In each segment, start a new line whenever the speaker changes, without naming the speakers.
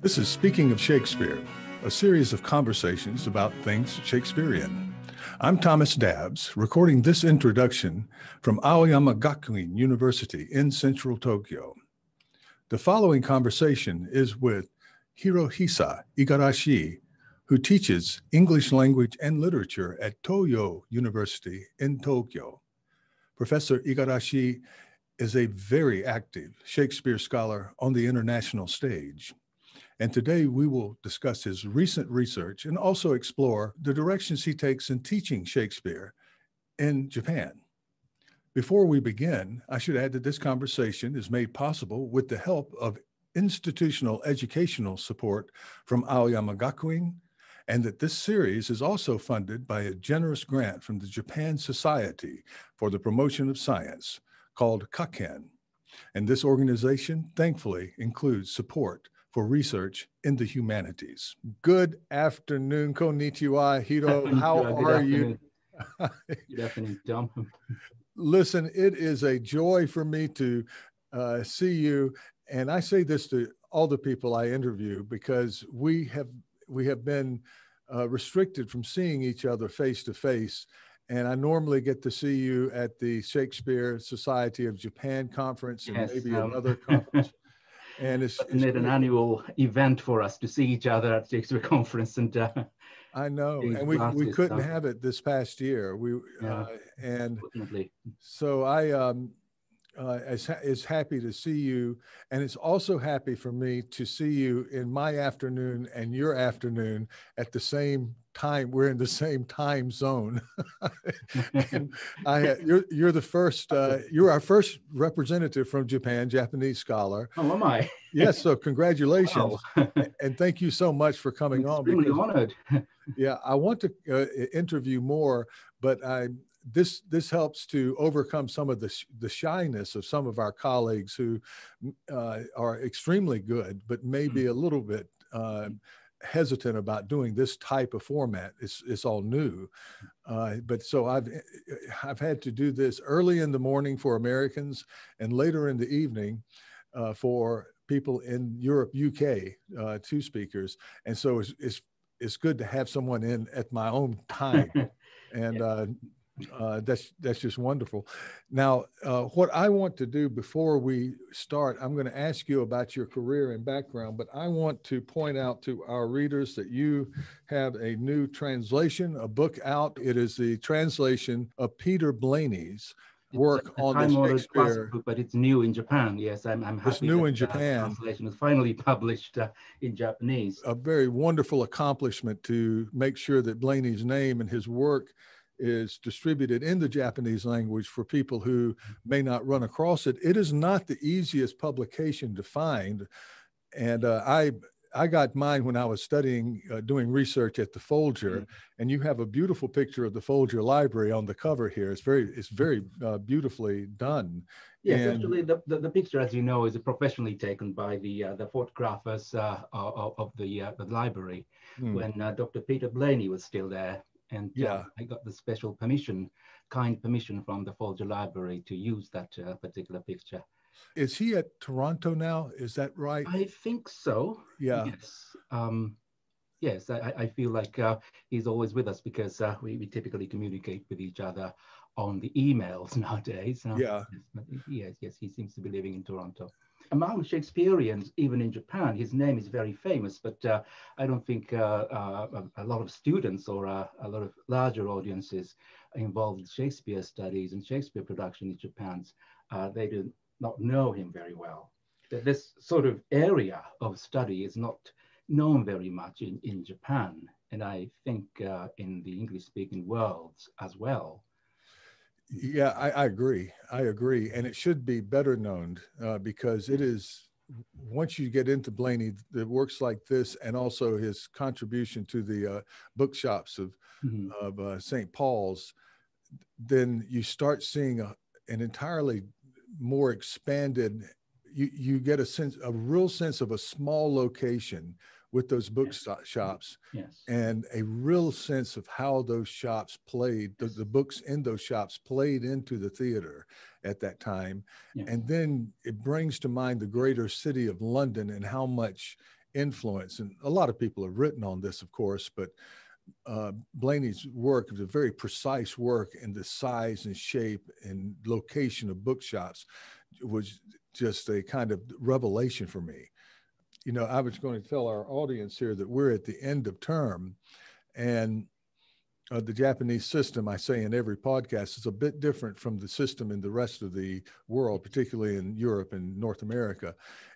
This is Speaking of Shakespeare, a series of conversations about things Shakespearean. I'm Thomas Dabbs, recording this introduction from Aoyama Gakuin University in central Tokyo. The following conversation is with Hirohisa Igarashi, who teaches English language and literature at Toyo University in Tokyo. Professor Igarashi is a very active Shakespeare scholar on the international stage. And today we will discuss his recent research and also explore the directions he takes in teaching Shakespeare in Japan. Before we begin, I should add that this conversation is made possible with the help of institutional educational support from Aoyama Gakuin, and that this series is also funded by a generous grant from the Japan Society for the Promotion of Science called Kaken. And this organization thankfully includes support for research in the humanities. Good afternoon, konnichiwa, Hiro. How are you?
Good afternoon, Tom.
Listen, it is a joy for me to see you. And I say this to all the people I interview because we have been restricted from seeing each other face to face. And I normally get to see you at the Shakespeare Society of Japan conference and maybe another conference. And it's
an annual event for us to see each other at Shakespeare conference, and
I know, and we couldn't have it this past year. And so I is happy to see you, and it's also happy for me to see you in my afternoon and your afternoon at the same time. We're in the same time zone. And you're the first. You're our first representative from Japan, Japanese scholar.
Oh, am I?
Yes. So congratulations, and thank you so much for coming on.
I'm extremely honored.
Yeah, I want to interview more, but this helps to overcome some of the shyness of some of our colleagues who are extremely good, but maybe a little bit hesitant about doing this type of format. It's all new, but so I've had to do this early in the morning for Americans and later in the evening for people in Europe, UK, two speakers, and so it's good to have someone in at my own time, and that's just wonderful. Now, what I want to do before we start, I'm going to ask you about your career and background, but I want to point out to our readers that you have a new translation, a book out. It is the translation of Peter Blaney's work on the Shakespeare
book, but it's new in Japan. Yes, I'm happy.
It's new in Japan.
Translation is finally published in Japanese.
A very wonderful accomplishment to make sure that Blaney's name and his work is distributed in the Japanese language for people who may not run across it. It is not the easiest publication to find. And I got mine when I was studying, doing research at the Folger, and you have a beautiful picture of the Folger Library on the cover here. It's very beautifully done.
Yes, actually, the picture, as you know, is professionally taken by the photographers of the library when Dr. Peter Blaney was still there. And I got the special kind permission from the Folger Library to use that particular picture.
Is he at Toronto now? Is that right?
I think so.
Yeah.
Yes. Yes, I feel like he's always with us because we typically communicate with each other on the emails nowadays.
Yeah.
Yes, he seems to be living in Toronto. Among Shakespeareans, even in Japan, his name is very famous, but I don't think a lot of students or a lot of larger audiences involved in Shakespeare studies and Shakespeare production in Japan, they do not know him very well. This sort of area of study is not known very much in Japan, and I think in the English-speaking world as well.
Yeah, I agree. And it should be better known because it is, once you get into Blaney, the works like this, and also his contribution to the bookshops of St. Paul's, then you start seeing an entirely more expanded, you get a real sense of a small location with those bookshops, and a real sense of how those shops played, the books in those shops played into the theater at that time. And then it brings to mind the greater city of London and how much influence, and a lot of people have written on this, of course, but Blaney's work is a very precise work in the size and shape and location of bookshops was just a kind of revelation for me. You know, I was going to tell our audience here that we're at the end of term, and the Japanese system, I say in every podcast, is a bit different from the system in the rest of the world, particularly in Europe and North America,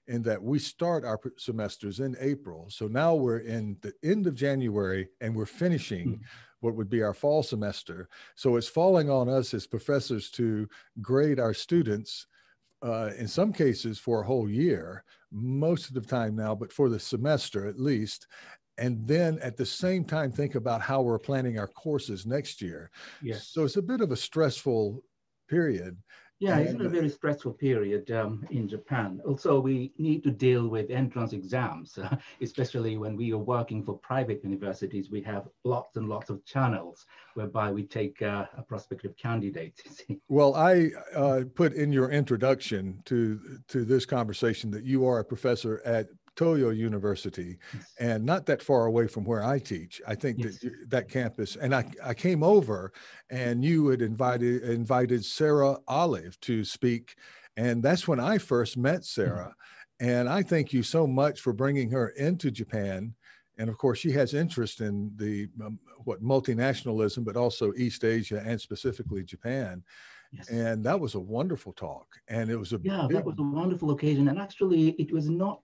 in that we start our semesters in April. So now we're in the end of January and we're finishing what would be our fall semester. So it's falling on us as professors to grade our students, in some cases for a whole year, most of the time now, but for the semester at least. And then at the same time, think about how we're planning our courses next year.
Yes.
So it's a bit of a stressful period.
Yeah, it's a very stressful period in Japan. Also, we need to deal with entrance exams, especially when we are working for private universities. We have lots and lots of channels whereby we take a prospective candidate.
Well, I put in your introduction to this conversation that you are a professor at Toyo University,
Yes.
and not that far away from where I teach. I think
Yes.
that campus, and I came over and you had invited Sarah Olive to speak. And that's when I first met Sarah. And I thank you so much for bringing her into Japan. And of course, she has interest in the multinationalism, but also East Asia and specifically Japan.
Yes.
And that was a wonderful talk. And it was
that was a wonderful occasion. And actually, it was not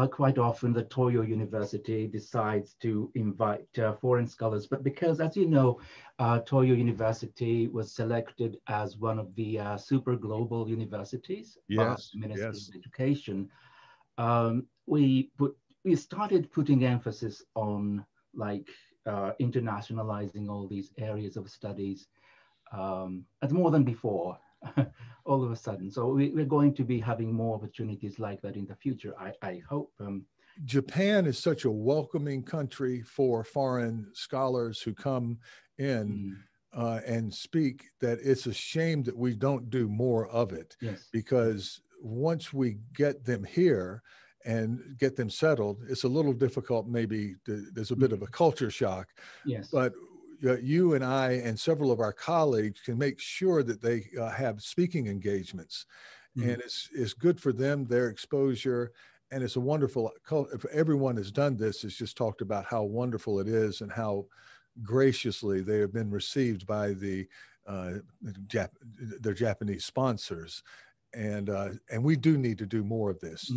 quite often that Toyo University decides to invite foreign scholars, but because, as you know, Toyo University was selected as one of the super global universities by the Ministry of Education. We started putting emphasis on like internationalizing all these areas of studies as more than before. All of a sudden. So we're going to be having more opportunities like that in the future, I hope.
Japan is such a welcoming country for foreign scholars who come in and speak that it's a shame that we don't do more of it.
Yes.
Because once we get them here and get them settled, it's a little difficult. Maybe there's a bit of a culture shock.
Yes.
But you and I and several of our colleagues can make sure that they have speaking engagements, and it's good for them, their exposure, and it's a wonderful. If everyone has done this, it's just talked about how wonderful it is and how graciously they have been received by their Japanese sponsors, and we do need to do more of this.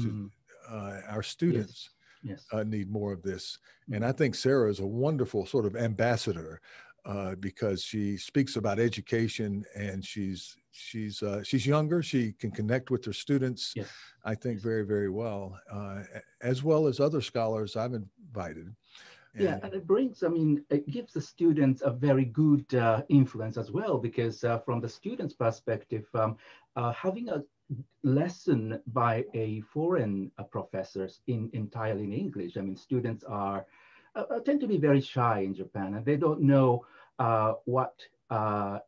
Our students.
Yes.
Need more of this. And I think Sarah is a wonderful sort of ambassador because she speaks about education, and she's younger. She can connect with her students, I think, very, very well as other scholars I've invited.
And it brings, it gives the students a very good influence as well, because from the students' perspective, having a lesson by a foreign professors entirely in English. Students tend to be very shy in Japan, and they don't know what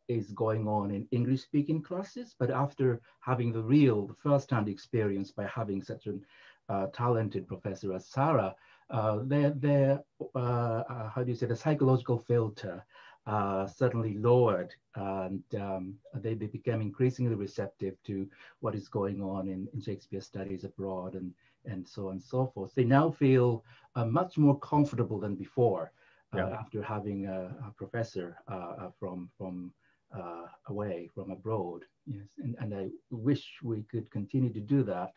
is going on in English-speaking classes. But after having the first-hand experience by having such a talented professor as Sarah, their how do you say, the psychological filter certainly lowered, and they became increasingly receptive to what is going on in Shakespeare studies abroad, and so on and so forth. They now feel much more comfortable than before after having a professor from away, from abroad. Yes, and I wish we could continue to do that.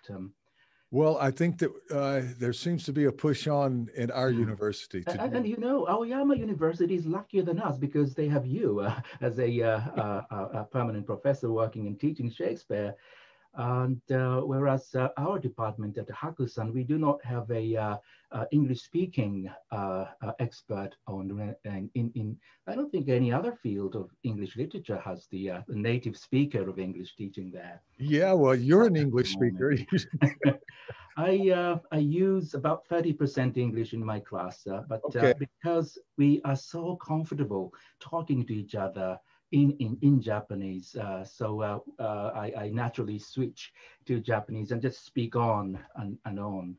Well, I think that there seems to be a push on in our university.
And you know, Aoyama University is luckier than us because they have you as a permanent professor working and teaching Shakespeare. And whereas our department at Hakusan, we do not have a English-speaking expert on. I don't think any other field of English literature has the native speaker of English teaching there.
Yeah, well, you're an English speaker.
I use about 30% English in my class, but because we are so comfortable talking to each other in Japanese, so I naturally switch to Japanese and just speak on and on.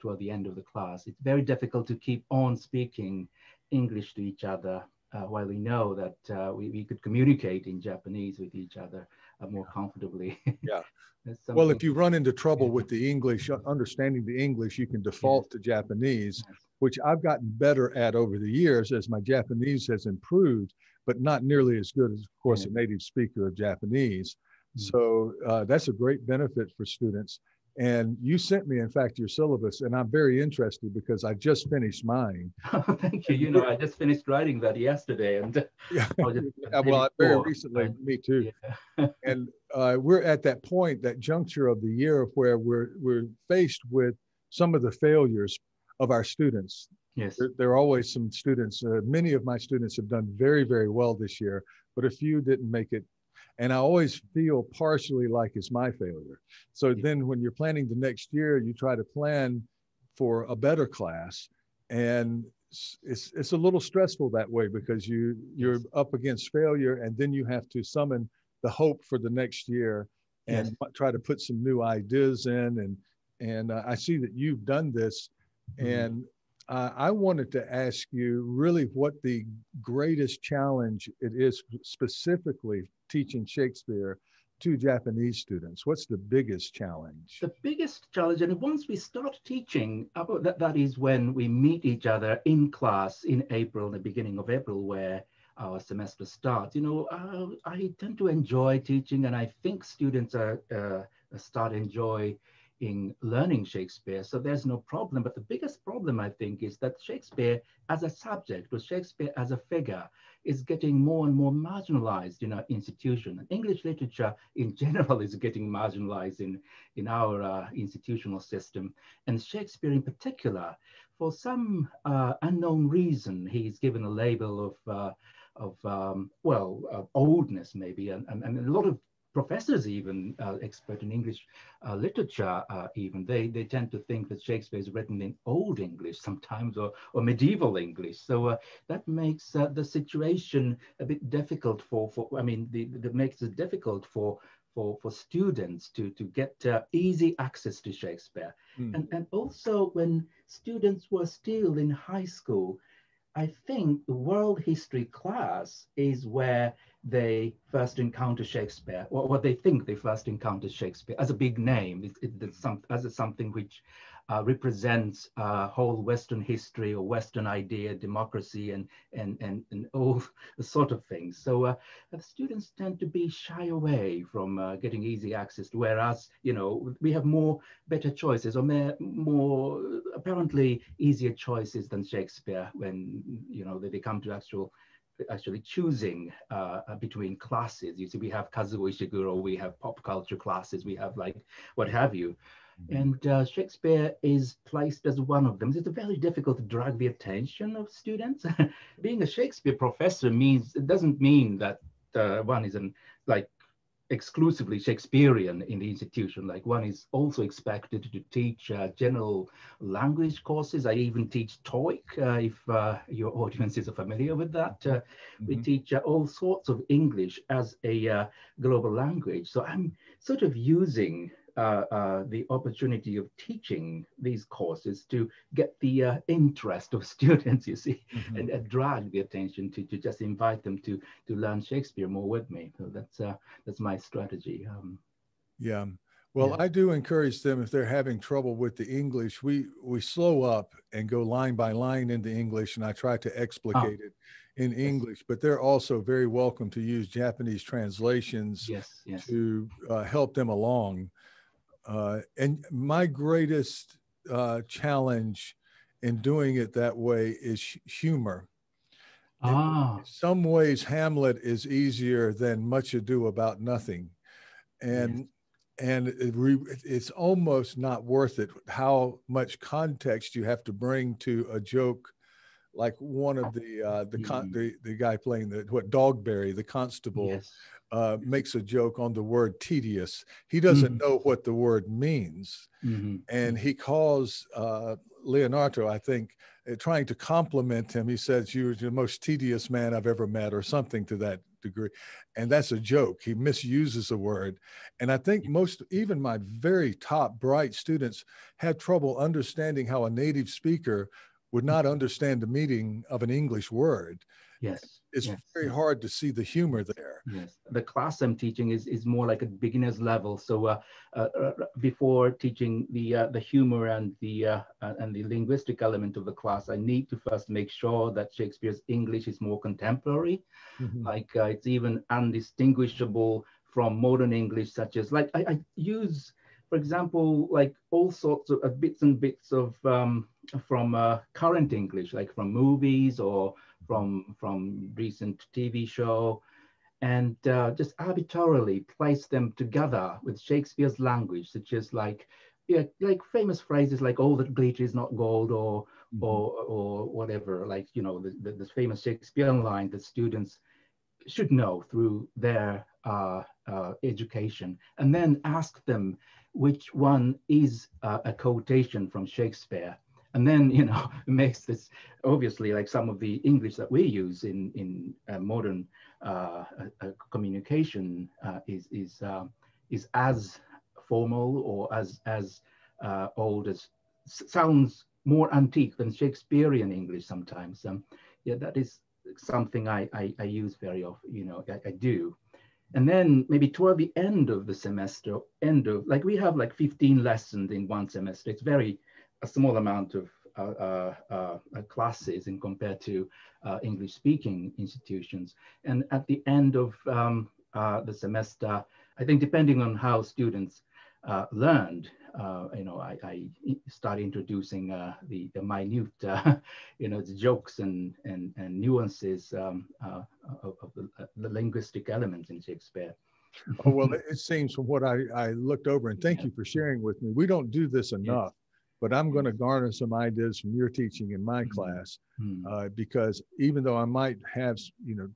toward the end of the class. It's very difficult to keep on speaking English to each other while we know that we could communicate in Japanese with each other more comfortably.
Yeah. Well,
Something,
if you run into trouble with the English, understanding the English, you can default to Japanese, which I've gotten better at over the years as my Japanese has improved, but not nearly as good as, of course, a native speaker of Japanese. So that's a great benefit for students. And you sent me, in fact, your syllabus, and I'm very interested because I just finished mine.
Thank you. You know, I just finished writing that yesterday, and
yeah, well, very recently, me too.
Yeah.
And we're at that point, that juncture of the year where we're faced with some of the failures of our students.
Yes.
There are always some students. Many of my students have done very, very well this year, but a few didn't make it. And I always feel partially like it's my failure. So then when you're planning the next year, you try to plan for a better class. And it's a little stressful that way because you're up against failure, and then you have to summon the hope for the next year and try to put some new ideas in. And I see that you've done this. And I wanted to ask you really what the greatest challenge it is specifically teaching Shakespeare to Japanese students. What's the biggest challenge?
The biggest challenge, and once we start teaching, that is when we meet each other in class in April, the beginning of April, where our semester starts. You know, I tend to enjoy teaching, and I think students start enjoying learning Shakespeare, so there's no problem. But the biggest problem, I think, is that Shakespeare as a subject, or Shakespeare as a figure, is getting more and more marginalized in our institution. And English literature in general is getting marginalized in our institutional system. And Shakespeare in particular, for some unknown reason, he's given a label of oldness maybe, and a lot of professors, even expert in English literature, even they tend to think that Shakespeare is written in Old English sometimes, or medieval English. So that makes the situation a bit difficult that makes it difficult for students to get easy access to Shakespeare. And also when students were still in high school, I think the world history class is where they first encounter Shakespeare, or what they think they first encounter Shakespeare as a big name, as something which represents whole Western history or Western idea, democracy, and all the sort of things. So students tend to be shy away from getting easy access to, whereas, you know, we have better choices, or more apparently easier choices than Shakespeare when, you know, they come to actually choosing between classes. You see, we have Kazuo Ishiguro, we have pop culture classes, we have like what have you. And Shakespeare is placed as one of them. It's very difficult to drag the attention of students. Being a Shakespeare professor doesn't mean that one is exclusively Shakespearean in the institution. Like, one is also expected to teach general language courses. I even teach TOEIC, if your audience is familiar with that. We teach all sorts of English as a global language. So I'm sort of using the opportunity of teaching these courses to get the interest of students, you see, and drag the attention to just invite them to learn Shakespeare more with me. So that's my strategy.
Well, I do encourage them, if they're having trouble with the English, we slow up and go line by line into English, and I try to explicate it in English, but they're also very welcome to use Japanese translations to help them along. And my greatest challenge in doing it that way is humor. In some ways, Hamlet is easier than Much Ado About Nothing. And it's almost not worth it how much context you have to bring to a joke like one of
Mm.
the guy playing Dogberry, the constable,
Yes.
makes a joke on the word tedious. He doesn't
Mhm.
know what the word means,
Mhm.
and he calls Leonardo, I think, trying to compliment him. He says, "You're the most tedious man I've ever met," or something to that degree. And that's a joke. He misuses a word. And I think even my very top bright students have trouble understanding how a native speaker would not understand the meaning of an English word.
Yes.
It's
Yes.
very hard to see the humor there.
Yes, the class I'm teaching is more like a beginner's level. So before teaching the humor and the linguistic element of the class, I need to first make sure that Shakespeare's English is more contemporary,
Mhm.
like it's even undistinguishable from modern English, such as like I use, for example, like all sorts of bits and bits of from current English, like from movies or from recent TV show, and just arbitrarily place them together with Shakespeare's language, such as like, yeah, like famous phrases like "all that glitters is not gold," or
Mhm.
or whatever, like, you know, the famous Shakespearean line that students should know through their education, and then ask them which one is a quotation from Shakespeare. And then, you know, it makes this obviously like some of the English that we use in modern communication is as formal or as old as sounds more antique than Shakespearean English sometimes. Yeah, that is something I use very often, you know, I do. And then maybe toward the end of the semester, like we have like 15 lessons in one semester. It's very a small amount of classes in compared to English speaking institutions. And at the end of the semester, I think depending on how students learned, you know, I start introducing the minute, you know, the jokes and nuances of the linguistic elements in Shakespeare.
Oh, well, it seems from what I looked over, and thank
Yeah.
you for sharing with me. We don't do this
Yes.
enough, but I'm going
Yes.
to garner some ideas from your teaching in my
Mm.
class,
Mm.
because even though I might have, you know,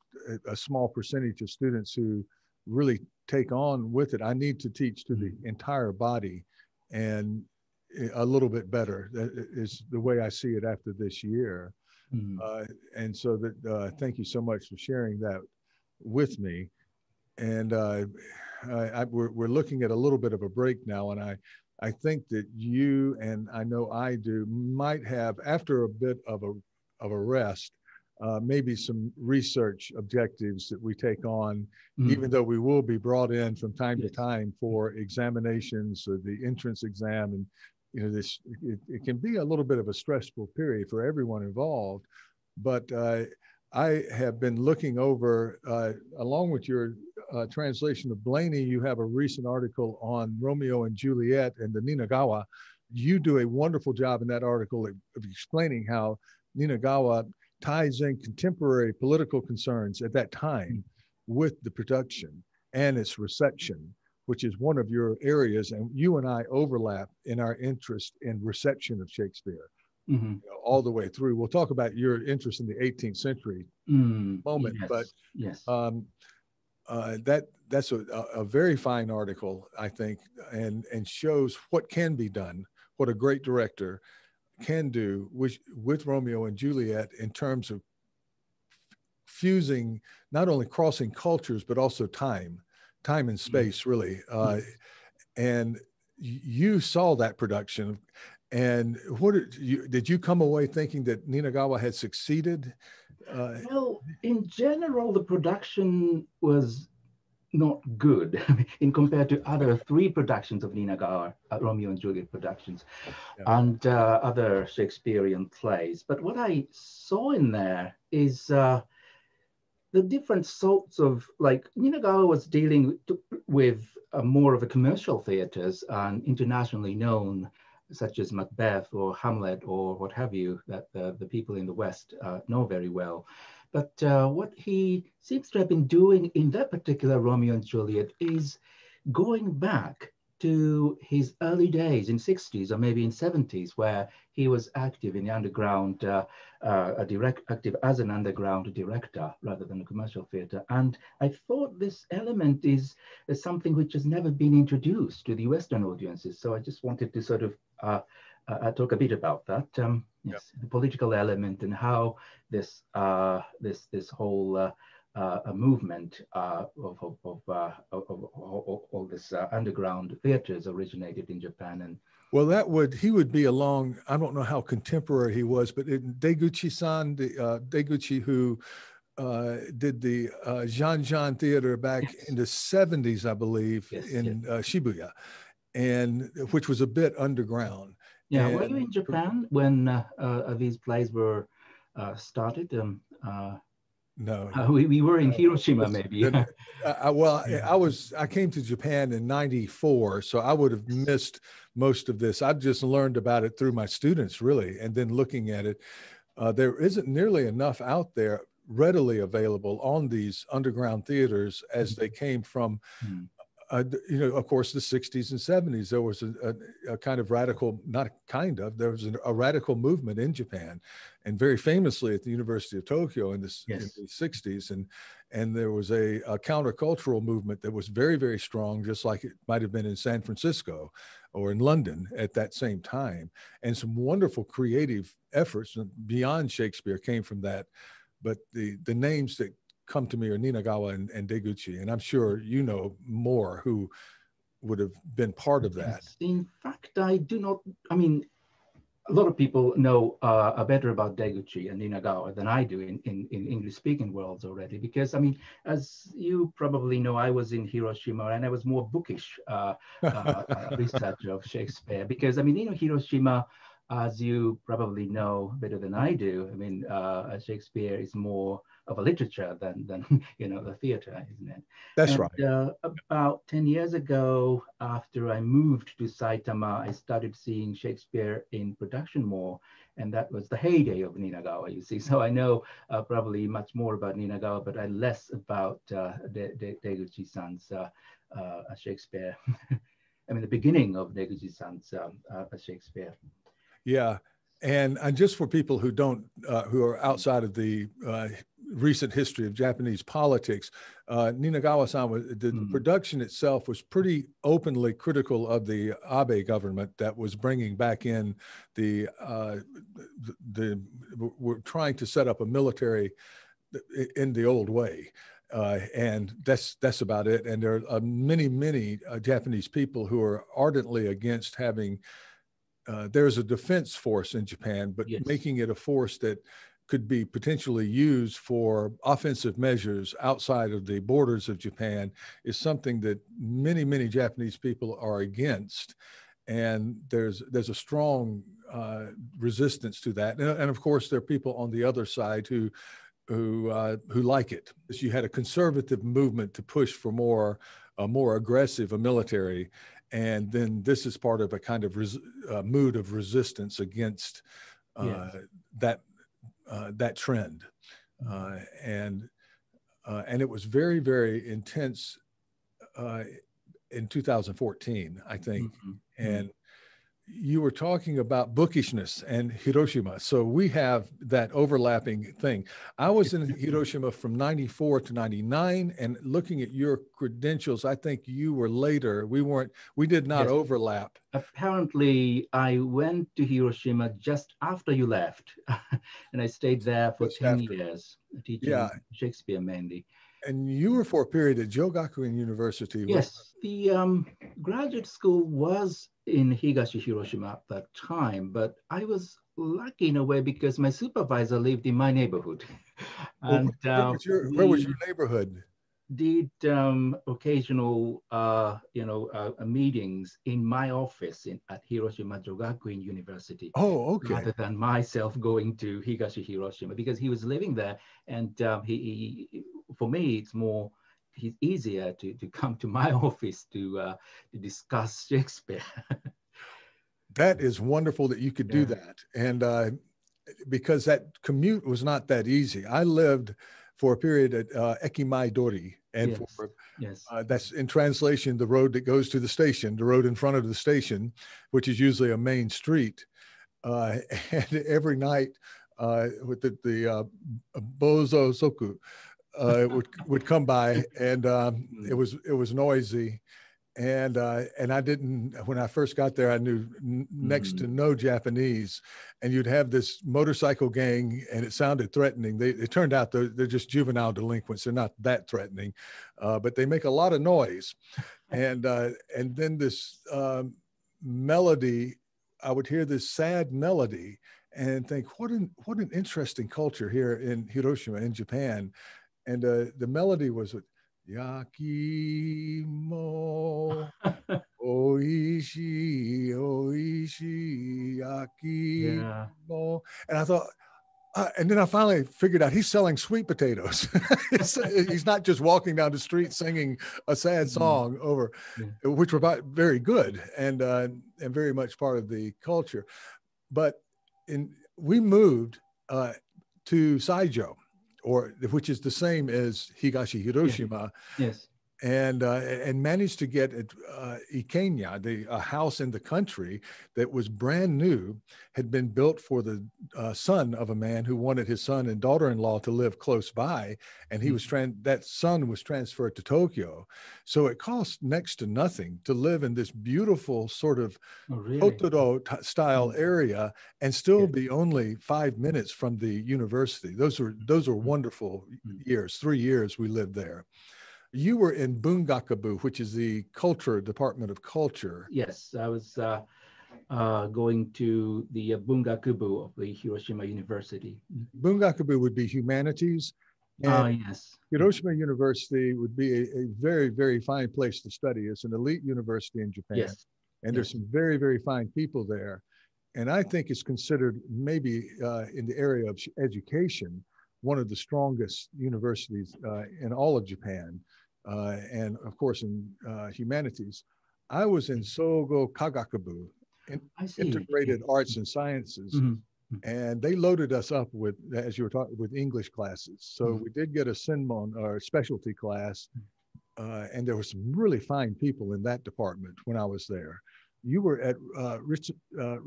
a small percentage of students who really take on with it, I need to teach to the entire body and a little bit better. That is the way I see it after this year.
Mm.
And so thank you so much for sharing that with me. And we're looking at a little bit of a break now, and I think that you, and I know I do, might have, after a bit of a rest, maybe some research objectives that we take on,
Mm.
even though we will be brought in from time to
Yes.
time for examinations or the entrance exam. And you know, it can be a little bit of a stressful period for everyone involved. But I have been looking over, along with your translation of Blaney, you have a recent article on Romeo and Juliet and the Ninagawa. You do a wonderful job in that article of explaining how Ninagawa ties in contemporary political concerns at that time with the production and its reception, which is one of your areas. And you and I overlap in our interest in reception of Shakespeare,
Mm-hmm.
you know, all the way through. We'll talk about your interest in the 18th century
Mm.
moment, but
Yes. Yes.
um, that's a very fine article, I think, and shows what can be done, what a great director can do with Romeo and Juliet in terms of fusing, not only crossing cultures, but also time and space, really.
Yes.
And you saw that production. And did you come away thinking that Ninagawa had succeeded?
Well, in general, the production was not good in compared to other three productions of Ninagawa, Romeo and Juliet productions,
Yeah.
and other Shakespearean plays. But what I saw in there is the different sorts of, like, Ninagawa was dealing with more of a commercial theaters and internationally known, such as Macbeth or Hamlet or what have you, that the people in the West know very well. But what he seems to have been doing in that particular Romeo and Juliet is going back to his early days in 60s or maybe in 70s, where he was active in the underground, active as an underground director rather than a commercial theater. And I thought this element is something which has never been introduced to the Western audiences. So I just wanted to sort of talk a bit about that. Yes, the political element and how this this whole a movement of all this underground theaters originated in Japan. And
well, he would be along, I don't know how contemporary he was, but Deguchi-san, Deguchi, who did the Jean Theater back in the 70s, I believe, in Shibuya, and which was a bit underground.
Yeah, were you in Japan when these plays were started?
No,
we were in Hiroshima, maybe.
I came to Japan in '94, so I would have missed most of this. I've just learned about it through my students, really, and then looking at it. There isn't nearly enough out there readily available on these underground theaters as they came from. Of course, the 60s and 70s, there was a kind of radical, there was a radical movement in Japan, and very famously at the University of Tokyo in the 60s. And there was a countercultural movement that was very, very strong, just like it might have been in San Francisco or in London at that same time. And some wonderful creative efforts beyond Shakespeare came from that. But the names that come to me are Ninagawa and Deguchi, and I'm sure you know more who would have been part of that.
In fact, I do not. I mean, a lot of people know better about Deguchi and Ninagawa than I do in English-speaking worlds already, because I mean, as you probably know, I was in Hiroshima and I was more bookish researcher of Shakespeare, because I mean, Hiroshima, as you probably know better than I do, I mean, Shakespeare is more of a literature than the theater, isn't it?
That's right.
About 10 years ago, after I moved to Saitama, I started seeing Shakespeare in production more, and that was the heyday of Ninagawa, you see. So I know probably much more about Ninagawa, but I less about Deguchi-san's Shakespeare. I mean, the beginning of Deguchi-san's Shakespeare.
Yeah. And just for people who who are outside of the recent history of Japanese politics, Ninagawa-san, the production itself was pretty openly critical of the Abe government that was bringing back in we're trying to set up a military in the old way. And that's about it. And there are many Japanese people who are ardently against having there's a defense force in Japan, but making it a force that could be potentially used for offensive measures outside of the borders of Japan is something that many Japanese people are against. And there's a strong resistance to that. And of course, there are people on the other side who like it. You had a conservative movement to push for a more aggressive military. And then this is part of a kind of mood of resistance against that trend, and it was very intense in 2014, I think. And you were talking about bookishness and Hiroshima. So we have that overlapping thing. I was in Hiroshima from 94 to 99, and looking at your credentials, I think you were later. We did not overlap.
Apparently, I went to Hiroshima just after you left, and I stayed there for 10 years, teaching Shakespeare mainly.
And you were for a period at Jogakuin University.
Yes, the graduate school was in Higashi Hiroshima at that time, but I was lucky in a way because my supervisor lived in my neighborhood. And
where was your neighborhood?
Did occasional, meetings in my office at Hiroshima Jogakuin University.
Oh, okay.
Rather than myself going to Higashi Hiroshima, because he was living there, and he for me it's easier to come to my office to discuss Shakespeare.
That is wonderful that you could do that, and because that commute was not that easy. I lived for a period at Ekimai Dori, And
Yes.
for
Yes.
that's in translation, the road that goes to the station, the road in front of the station, which is usually a main street. And every night with the Bozo Soku would come by, and it was noisy. And I didn't, when I first got there, I knew next to no Japanese, and you'd have this motorcycle gang, and it sounded threatening. It turned out they're just juvenile delinquents. They're not that threatening, but they make a lot of noise. And then this melody, I would hear this sad melody and think, what an interesting culture here in Hiroshima, in Japan. And the melody was Yakimo oishi oishi
Yeah.
yakimo. And I thought, and then I finally figured out he's selling sweet potatoes. He's not just walking down the street singing a sad song over, which were very good and very much part of the culture. But we moved to Saijo, which is the same as Higashi Hiroshima.
Yes.
And managed to get Ikenya, a house in the country that was brand new, had been built for the son of a man who wanted his son and daughter-in-law to live close by, and he was that son was transferred to Tokyo. So it cost next to nothing to live in this beautiful sort of Totoro style area and still be only 5 minutes from the university. Those are wonderful years. 3 years we lived there. You were in Bungakubu, which is the Department of Culture.
Yes, I was going to the Bungakubu of the Hiroshima University.
Bungakubu would be humanities. And
yes.
Hiroshima University would be a very, very fine place to study. It's an elite university in Japan.
Yes.
And there's some very, very fine people there. And I think it's considered maybe in the area of education, one of the strongest universities in all of Japan. And of course, in humanities. I was in Sogo Kagakubu, integrated arts and sciences, and they loaded us up with, as you were talking, with English classes. So we did get a Senmon or specialty class, and there were some really fine people in that department when I was there. You were at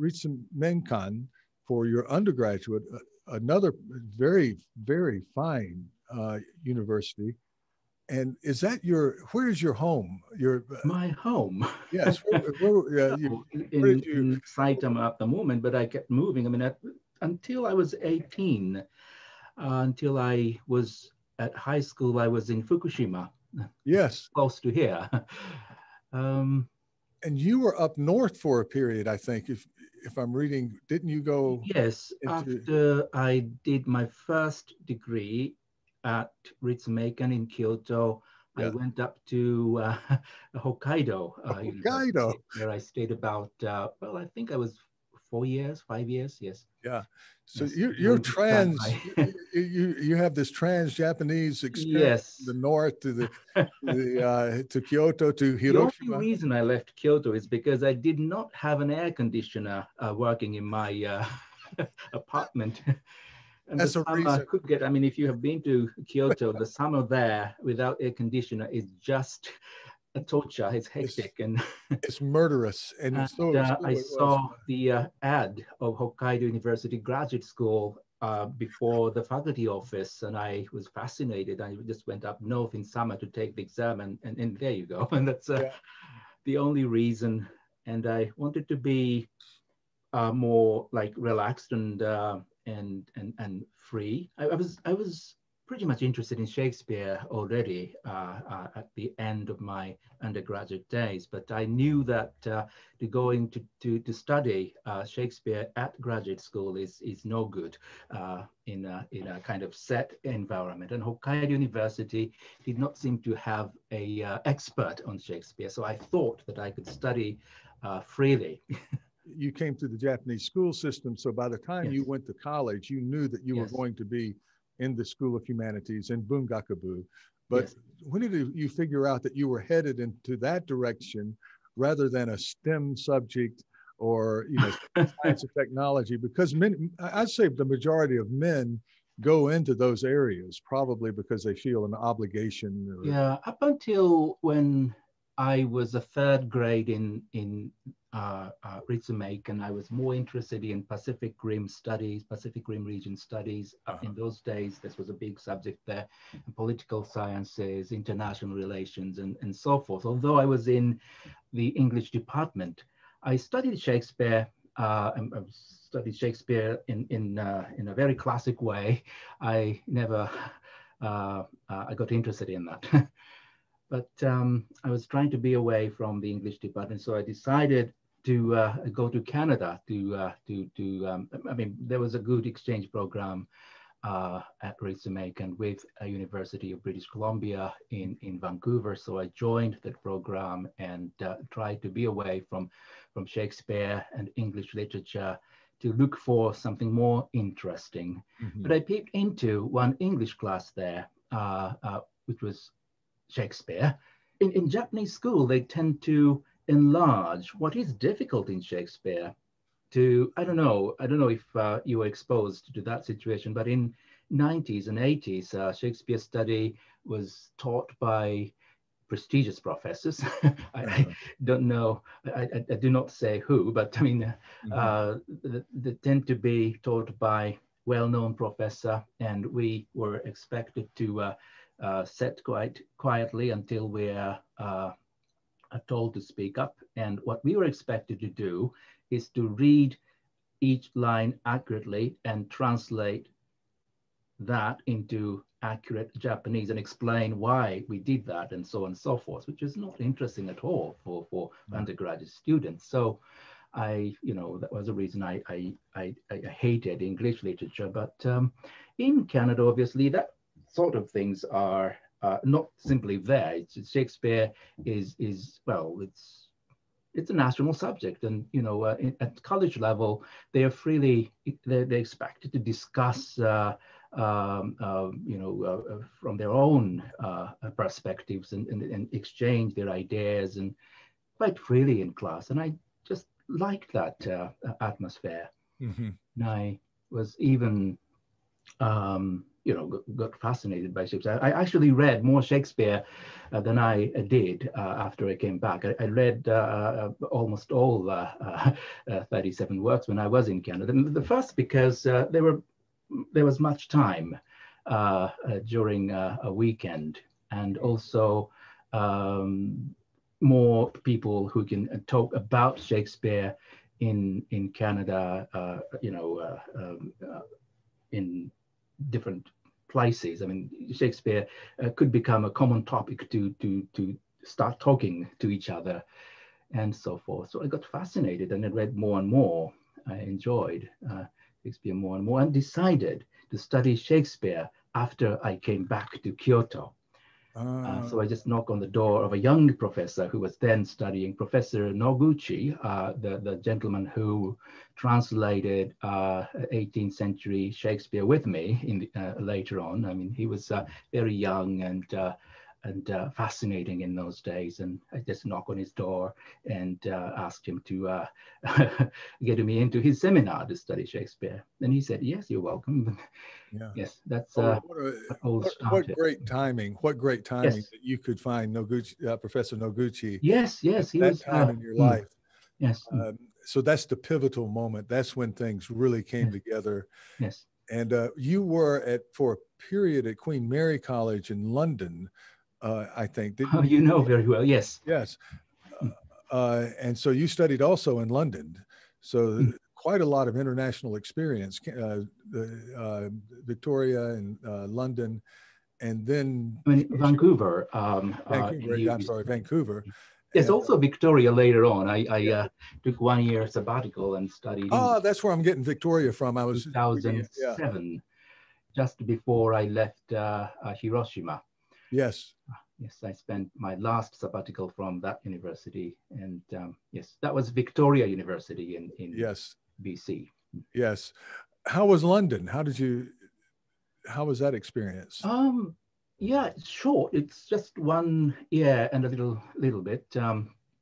Ritsumenkan for your undergraduate, another very, very fine university. And is that where is your home?
My home?
Yes.
In Saitama at the moment, but I kept moving. I mean, until I was 18, until I was at high school, I was in Fukushima.
Yes.
Close to here.
And you were up north for a period, I think, if I'm reading, didn't you go?
Yes, after I did my first degree at Ritsumeikan in Kyoto, I went up to Hokkaido, where I stayed about, well, I think I was 5 years, yes.
Yeah. So you're trans, you have this trans-Japanese experience from the north to to Kyoto to Hiroshima.
The only reason I left Kyoto is because I did not have an air conditioner working in my apartment. And
that's a reason.
Could get, I mean, if you have been to Kyoto, the summer there without air conditioner is just a torture. It's hectic and
it's murderous. And
I saw the ad of Hokkaido University Graduate School before the faculty office, and I was fascinated. I just went up north in summer to take the exam, and there you go. And that's the only reason. And I wanted to be more like relaxed and free. I was pretty much interested in Shakespeare already at the end of my undergraduate days, but I knew that to going to study Shakespeare at graduate school is no good in a kind of set environment. And Hokkaido University did not seem to have a expert on Shakespeare, so I thought that I could study freely.
You came through the Japanese school system, so by the time you went to college, you knew that you were going to be in the School of Humanities in Bungakubu. But when did you figure out that you were headed into that direction rather than a STEM subject or science and technology? Because I'd say the majority of men go into those areas, probably because they feel an obligation. Or...
Yeah, up until when I was a third grade in Ritsumeikan, I was more interested in Pacific Rim studies, Pacific Rim region studies. In those days, this was a big subject there, political sciences, international relations, and so forth. Although I was in the English department, I studied Shakespeare. I studied Shakespeare in a very classic way. I never I got interested in that. But I was trying to be away from the English department, so I decided to go to Canada. I mean, there was a good exchange program at Ritsumeikan with a University of British Columbia in Vancouver. So I joined that program and tried to be away from Shakespeare and English literature to look for something more interesting. Mm-hmm. But I peeped into one English class there, which was Shakespeare. In Japanese school, they tend to enlarge what is difficult in Shakespeare to, I don't know if you were exposed to that situation, but in 90s and 80s, Shakespeare study was taught by prestigious professors. I don't know, I do not say who, but I mean, they tend to be taught by well-known professor, and we were expected to sit quite quietly until we're told to speak up. And what we were expected to do is to read each line accurately and translate that into accurate Japanese and explain why we did that and so on and so forth, which is not interesting at all for undergraduate students. So that was the reason I hated English literature. But in Canada, obviously, that sort of things are not simply there. Shakespeare is well, it's a national subject, and at college level, they're expected to discuss from their own perspectives and exchange their ideas and quite freely in class. And I just liked that atmosphere. Mm-hmm. And I was even got fascinated by Shakespeare. I actually read more Shakespeare than I did after I came back. I read almost all 37 works when I was in Canada. And the first because there was much time during a weekend, and also more people who can talk about Shakespeare in Canada, in different places. I mean, Shakespeare could become a common topic to start talking to each other and so forth. So I got fascinated and I read more and more. I enjoyed Shakespeare more and more, and decided to study Shakespeare after I came back to Kyoto. So I just knocked on the door of a young professor who was then studying, Professor Noguchi, the gentleman who translated 18th century Shakespeare with me later on. I mean, he was very young and fascinating in those days. And I just knocked on his door and asked him to get me into his seminar to study Shakespeare. And he said, yes, you're welcome. Yeah. Yes, that's
what great timing. What great timing
yes.
that you could find Noguchi, Professor Noguchi.
Yes, he
that
was
time in your life.
Yes.
So that's the pivotal moment. That's when things really came together.
Yes.
And you were for a period at Queen Mary College in London, I think.
Oh, you know very well. Yes.
Yes. And so you studied also in London. So quite a lot of international experience, Victoria and London, and then
Vancouver.
Vancouver.
Yes, and also Victoria later on. I took 1 year sabbatical and studied.
That's where I'm getting Victoria from. I was
2007, just before I left Hiroshima.
Yes.
Yes, I spent my last sabbatical from that university, and yes, that was Victoria University in BC.
Yes. How was London? How was that experience?
Yeah, it's short. It's just 1 year and a little bit.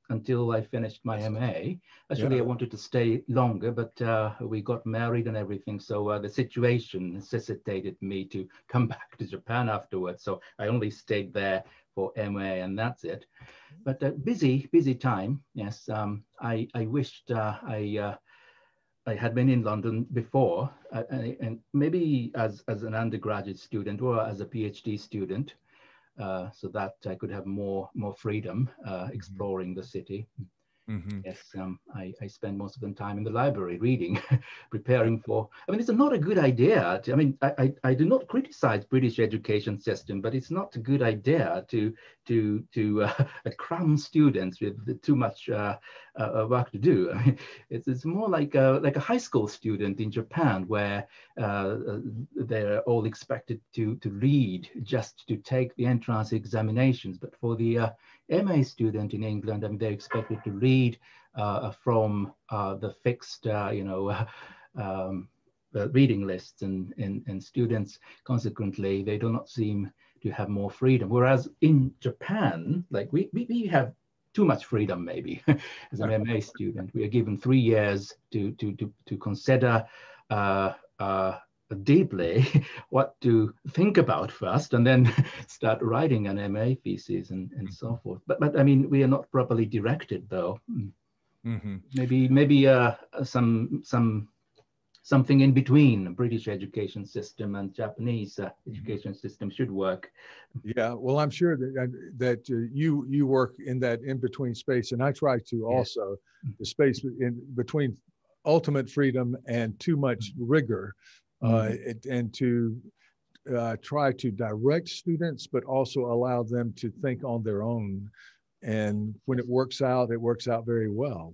until I finished my MA. Actually,
Yeah.
I wanted to stay longer, but we got married and everything. So the situation necessitated me to come back to Japan afterwards. So I only stayed there for MA, and that's it. But busy time. Yes, I wished I had been in London before, and maybe as an undergraduate student or as a PhD student, so that I could have more freedom exploring the city.
Mm-hmm.
Yes, I spend most of the time in the library reading, preparing for. I mean, it's not a good idea. I mean, I do not criticize British education system, but it's not a good idea to cram students with too much work to do. I mean, it's more like a high school student in Japan, where they're all expected to read just to take the entrance examinations. But for the MA student in England, I mean, they're expected to read from the fixed, reading lists, and students, consequently, they do not seem to have more freedom. Whereas in Japan, like we have too much freedom, maybe. As an MA student, we are given 3 years to consider deeply what to think about first, and then start writing an MA thesis and so forth. But I mean, we are not properly directed, though.
Mm-hmm.
Maybe something in between British education system and Japanese education system should work.
Yeah, well, I'm sure that you work in that in between space, and I try to also the space in between ultimate freedom and too much rigor, and to try to direct students, but also allow them to think on their own. And when it works out very well.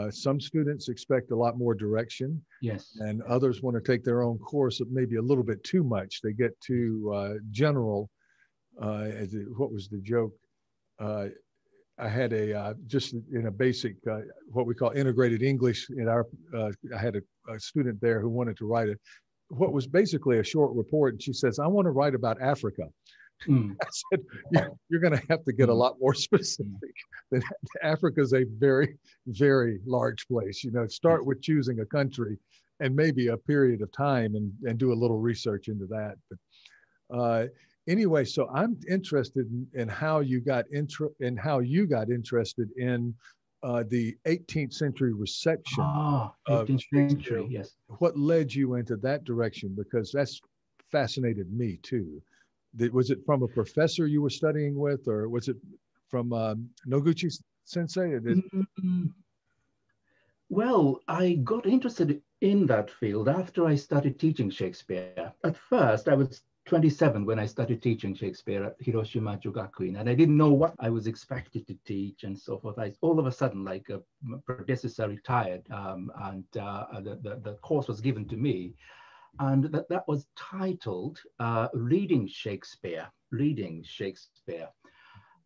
Some students expect a lot more direction.
Yes.
And others want to take their own course, maybe a little bit too much. They get too general. What was the joke? I had just in a basic, what we call integrated English in our, I had a student there who wanted to write what was basically a short report. And she says, I want to write about Africa. I said, you're going to have to get a lot more specific. Africa is a very, very large place. Start with choosing a country and maybe a period of time, and do a little research into that. But anyway, so I'm interested in how you got interested in the 18th century reception of
18th
Shakespeare.
century, yes.
What led you into that direction? Because that's fascinated me too. Was it from a professor you were studying with, or was it from Noguchi Sensei?
Well, I got interested in that field after I started teaching Shakespeare. At first, I was 27 when I started teaching Shakespeare at Hiroshima Jogakuin, and I didn't know what I was expected to teach and so forth. All of a sudden, like a predecessor retired, and the course was given to me. And that was titled Reading Shakespeare.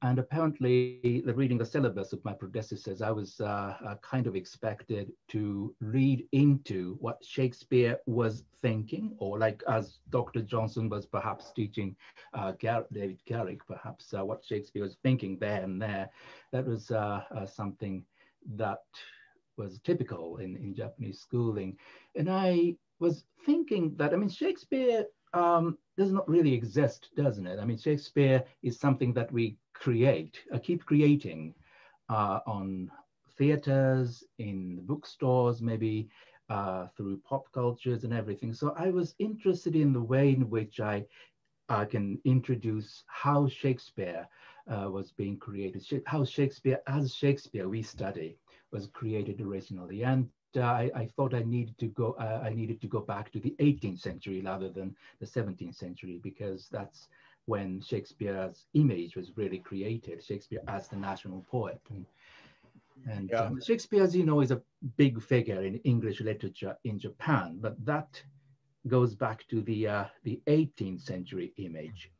And apparently, reading the syllabus of my predecessors, I was kind of expected to read into what Shakespeare was thinking, or like as Dr. Johnson was perhaps teaching David Garrick, perhaps what Shakespeare was thinking there and there. That was something that was typical in Japanese schooling. And I was thinking that, I mean, Shakespeare does not really exist, doesn't it? I mean, Shakespeare is something that we keep creating on theaters, in bookstores, maybe through pop cultures and everything. So I was interested in the way in which I can introduce how Shakespeare was being created, how Shakespeare, as Shakespeare we study, was created originally. And I thought I needed to go back to the 18th century rather than the 17th century, because that's when Shakespeare's image was really created, Shakespeare as the national poet. And Shakespeare, as you know, is a big figure in English literature in Japan, but that goes back to the 18th century image.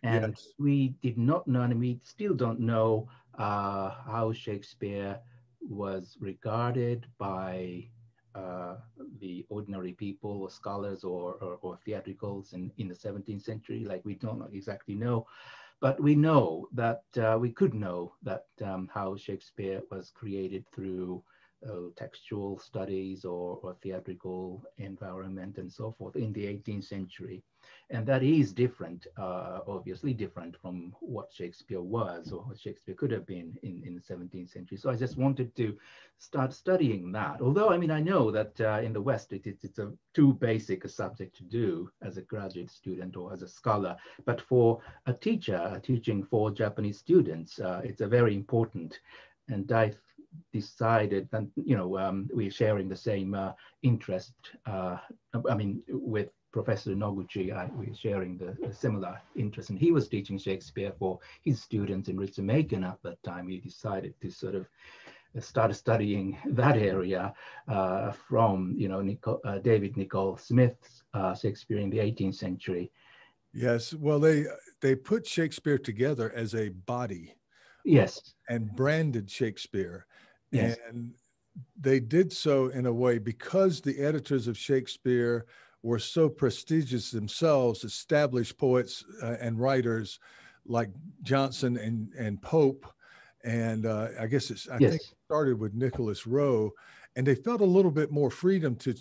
And we did not know, and we still don't know how Shakespeare was regarded by the ordinary people or scholars or theatricals in the 17th century. Like, we don't exactly know. But we know that we could know that how Shakespeare was created through textual studies or theatrical environment and so forth in the 18th century. And that is different, obviously different from what Shakespeare was or what Shakespeare could have been in the 17th century. So I just wanted to start studying that. Although, I mean, I know that in the West, it's a too basic a subject to do as a graduate student or as a scholar. But for a teacher teaching for Japanese students, it's a very important. And I decided that, we're sharing the same interest. I mean, with Professor Noguchi, we're sharing the similar interest, and he was teaching Shakespeare for his students in Ritsumeikan at that time. He decided to sort of start studying that area from, David Nicol Smith's Shakespeare in the 18th century.
Yes, well, they put Shakespeare together as a body.
Yes.
And branded Shakespeare.
Yes.
And they did so in a way because the editors of Shakespeare were so prestigious themselves, established poets and writers like Johnson and Pope. And I guess I think it started with Nicholas Rowe. And they felt a little bit more freedom to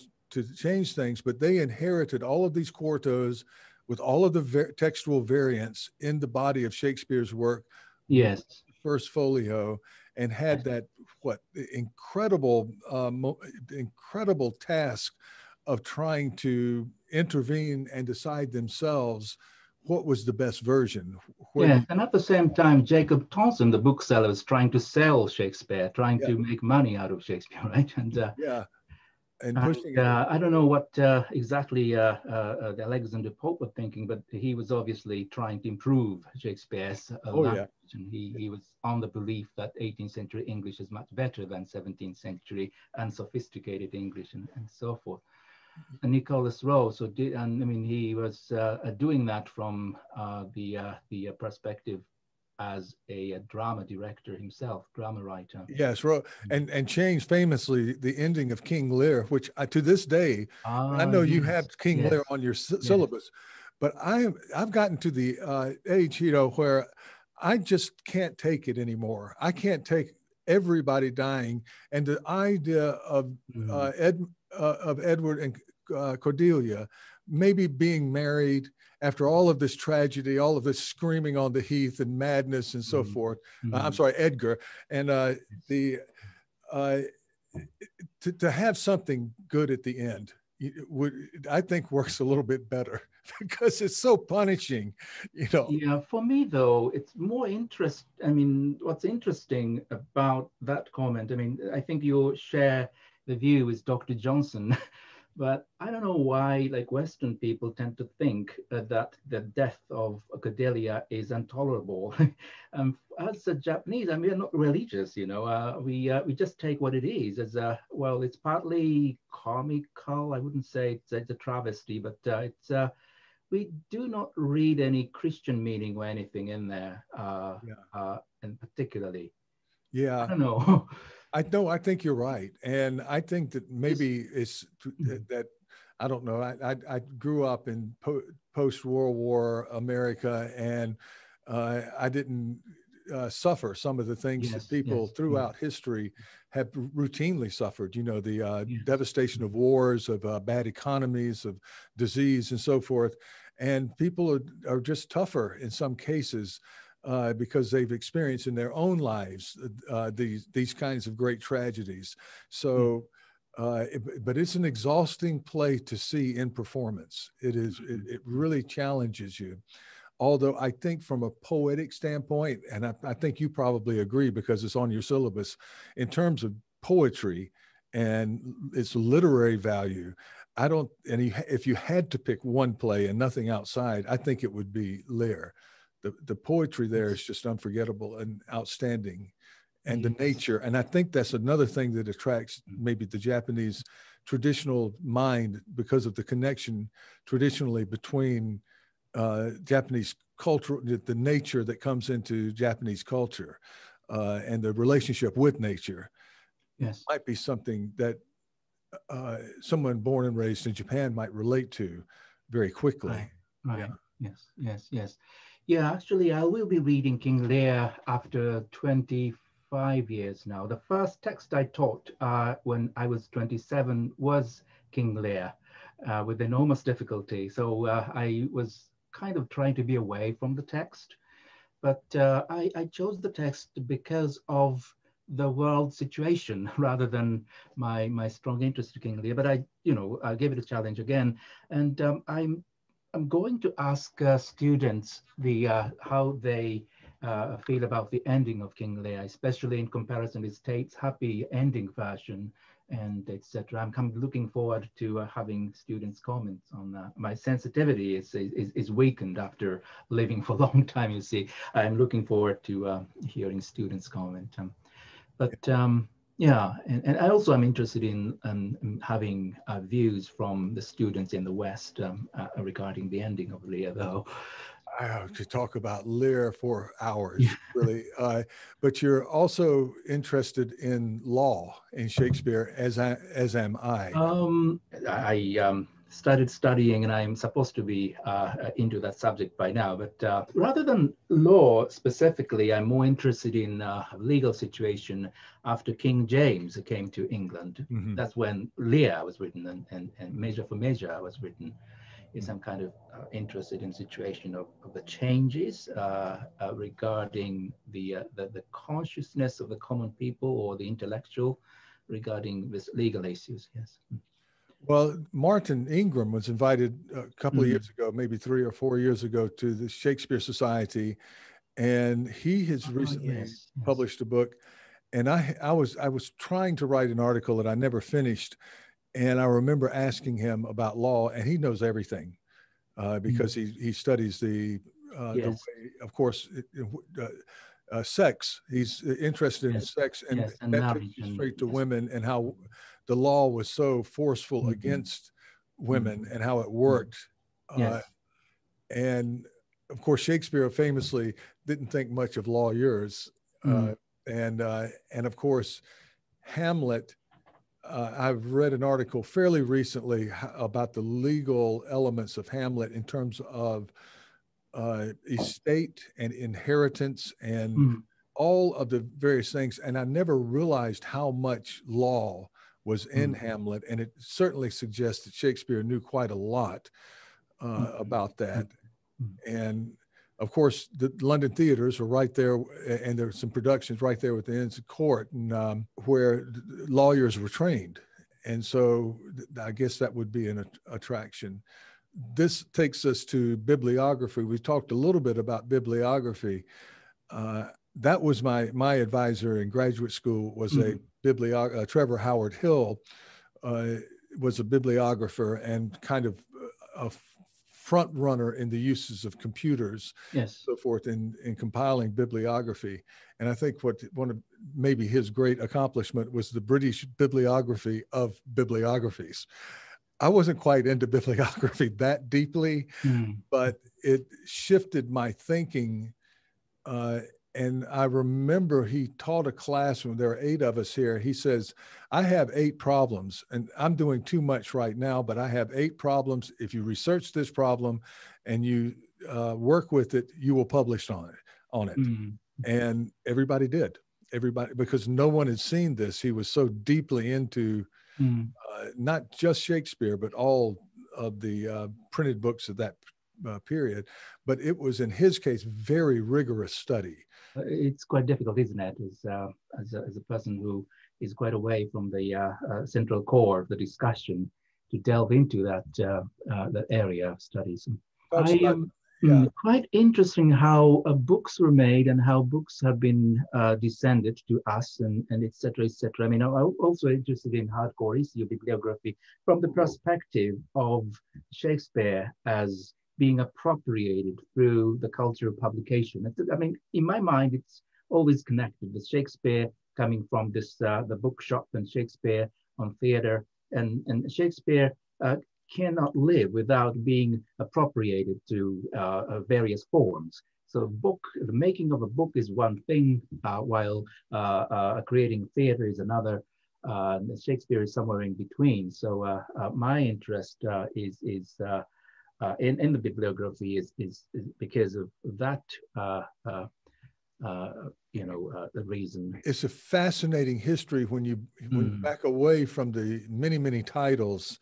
change things, but they inherited all of these quartos with all of the textual variants in the body of Shakespeare's work.
Yes.
First Folio, and had that incredible task of trying to intervene and decide themselves what was the best version.
Yes, and at the same time, Jacob Thompson, the bookseller, was trying to sell Shakespeare, trying to make money out of Shakespeare, right? And
and pushing
I don't know what exactly the Alexander Pope was thinking, but he was obviously trying to improve Shakespeare's language. And he was on the belief that 18th century English is much better than 17th century and sophisticated English and so forth. And Nicholas Rowe, he was doing that from the perspective as a drama director himself, drama writer.
Yes, and changed famously the ending of King Lear, which to this day, I know you have King Lear on your syllabus, but I've gotten to the age, where I just can't take it anymore. I can't take everybody dying, and the idea of Edward and Cordelia maybe being married after all of this tragedy, all of this screaming on the heath and madness and so forth. I'm sorry, Edgar. And to have something good at the end, I think works a little bit better because it's so punishing,
Yeah, for me though, it's more interest. I mean, what's interesting about that comment, I think you share the view with Dr. Johnson. But I don't know why, like Western people tend to think that the death of Cordelia is intolerable. As a Japanese, we're not religious, we just take what it is as it's partly comical. I wouldn't say it's a travesty, but we do not read any Christian meaning or anything in there, and particularly.
Yeah.
I don't know.
I think you're right. And I think that maybe it's that, I don't know, I grew up in post-World War America, and I didn't suffer some of the things that people throughout history have routinely suffered, the devastation of wars, of bad economies, of disease and so forth. And people are just tougher in some cases because they've experienced in their own lives these kinds of great tragedies. So, but it's an exhausting play to see in performance. It really challenges you. Although I think from a poetic standpoint, and I think you probably agree because it's on your syllabus, in terms of poetry and its literary value, if you had to pick one play and nothing outside, I think it would be Lear. The poetry there is just unforgettable and outstanding, and the nature. And I think that's another thing that attracts maybe the Japanese traditional mind, because of the connection traditionally between Japanese culture, the nature that comes into Japanese culture, and the relationship with nature. Might be something that someone born and raised in Japan might relate to very quickly.
Right. Yeah. Yes. Yeah, actually, I will be reading King Lear after 25 years now. The first text I taught when I was 27 was King Lear with enormous difficulty. So I was kind of trying to be away from the text, but I chose the text because of the world situation rather than my strong interest in King Lear. But I gave it a challenge again, and I'm going to ask students how they feel about the ending of King Lear, especially in comparison with Tate's happy ending version, and etc. I'm kind of looking forward to having students' comments on that. My sensitivity is weakened after living for a long time. You see, I'm looking forward to hearing students' comment. Yeah, and I also am interested in having views from the students in the West regarding the ending of Lear, though.
I could talk about Lear for hours,
Yeah.
really. But you're also interested in law in Shakespeare, as am I.
I started studying, and I'm supposed to be into that subject by now. But rather than law specifically, I'm more interested in legal situation after King James came to England.
Mm-hmm.
That's when Lear was written, and Measure for Measure was written. Is I'm kind of interested in situation of the changes regarding the consciousness of the common people or the intellectual regarding this legal issues. Yes.
Well, Martin Ingram was invited a couple of
Mm.
years ago, maybe 3 or 4 years ago, to the Shakespeare Society, and he has recently
Yes, yes.
published a book. And I was trying to write an article that I never finished, and I remember asking him about law, and he knows everything because he studies the
Yes,
way, of course, sex. He's interested in
yes,
sex, and
yes, and
that takes
marriage,
you
and
straight to
yes.
women and how the law was so forceful
Mhm.
against women
Mhm.
and how it
Mhm.
worked. Uh,
Yes.
and of course, Shakespeare famously didn't think much of lawyers, uh,
Mm.
and of course, Hamlet. I've read an article fairly recently about the legal elements of Hamlet in terms of estate and inheritance and
Mm.
all of the various things. And I never realized how much law was in
Mm.
Hamlet. And it certainly suggests that Shakespeare knew quite a lot
Mm.
about
Mm.
that.
Mm.
And of course, the London theaters are right there, and there's some productions right there with the Inns of Court, and where lawyers were trained. And so I guess that would be an attraction. This takes us to bibliography. We talked a little bit about bibliography. That was my advisor in graduate school was a
Mm.
Trevor Howard Hill uh, was a bibliographer and kind of a front runner in the uses of computers,
Yes.
so forth, in compiling bibliography. And I think one of maybe his great accomplishment was the British bibliography of bibliographies. I wasn't quite into bibliography that deeply,
Mm.
but it shifted my thinking. Uh, and I remember he taught a class when there are 8 of us here. He says, I have 8 problems, and I'm doing too much right now, but I have 8 problems. If you research this problem and you work with it, you will publish on it.
Mm.
And everybody did. Everybody, because no one had seen this. He was so deeply into
Mm.
not just Shakespeare, but all of the printed books of that period. But it was, in his case, very rigorous study.
It's quite difficult, isn't it, as a person who is quite away from the central core of the discussion to delve into that area of studies. I
Talks about,
am
yeah.
quite interesting how books were made and how books have been descended to us and et cetera, et cetera. I mean, I'm also interested in hardcore issue bibliography from the perspective of Shakespeare as being appropriated through the culture of publication. I mean, in my mind, it's always connected with Shakespeare coming from the bookshop and Shakespeare on theater, and Shakespeare cannot live without being appropriated to various forms. So the making of a book is one thing, while creating theater is another. Shakespeare is somewhere in between. So my interest is in the bibliography is because of that the reason.
It's a fascinating history when you back away from the many titles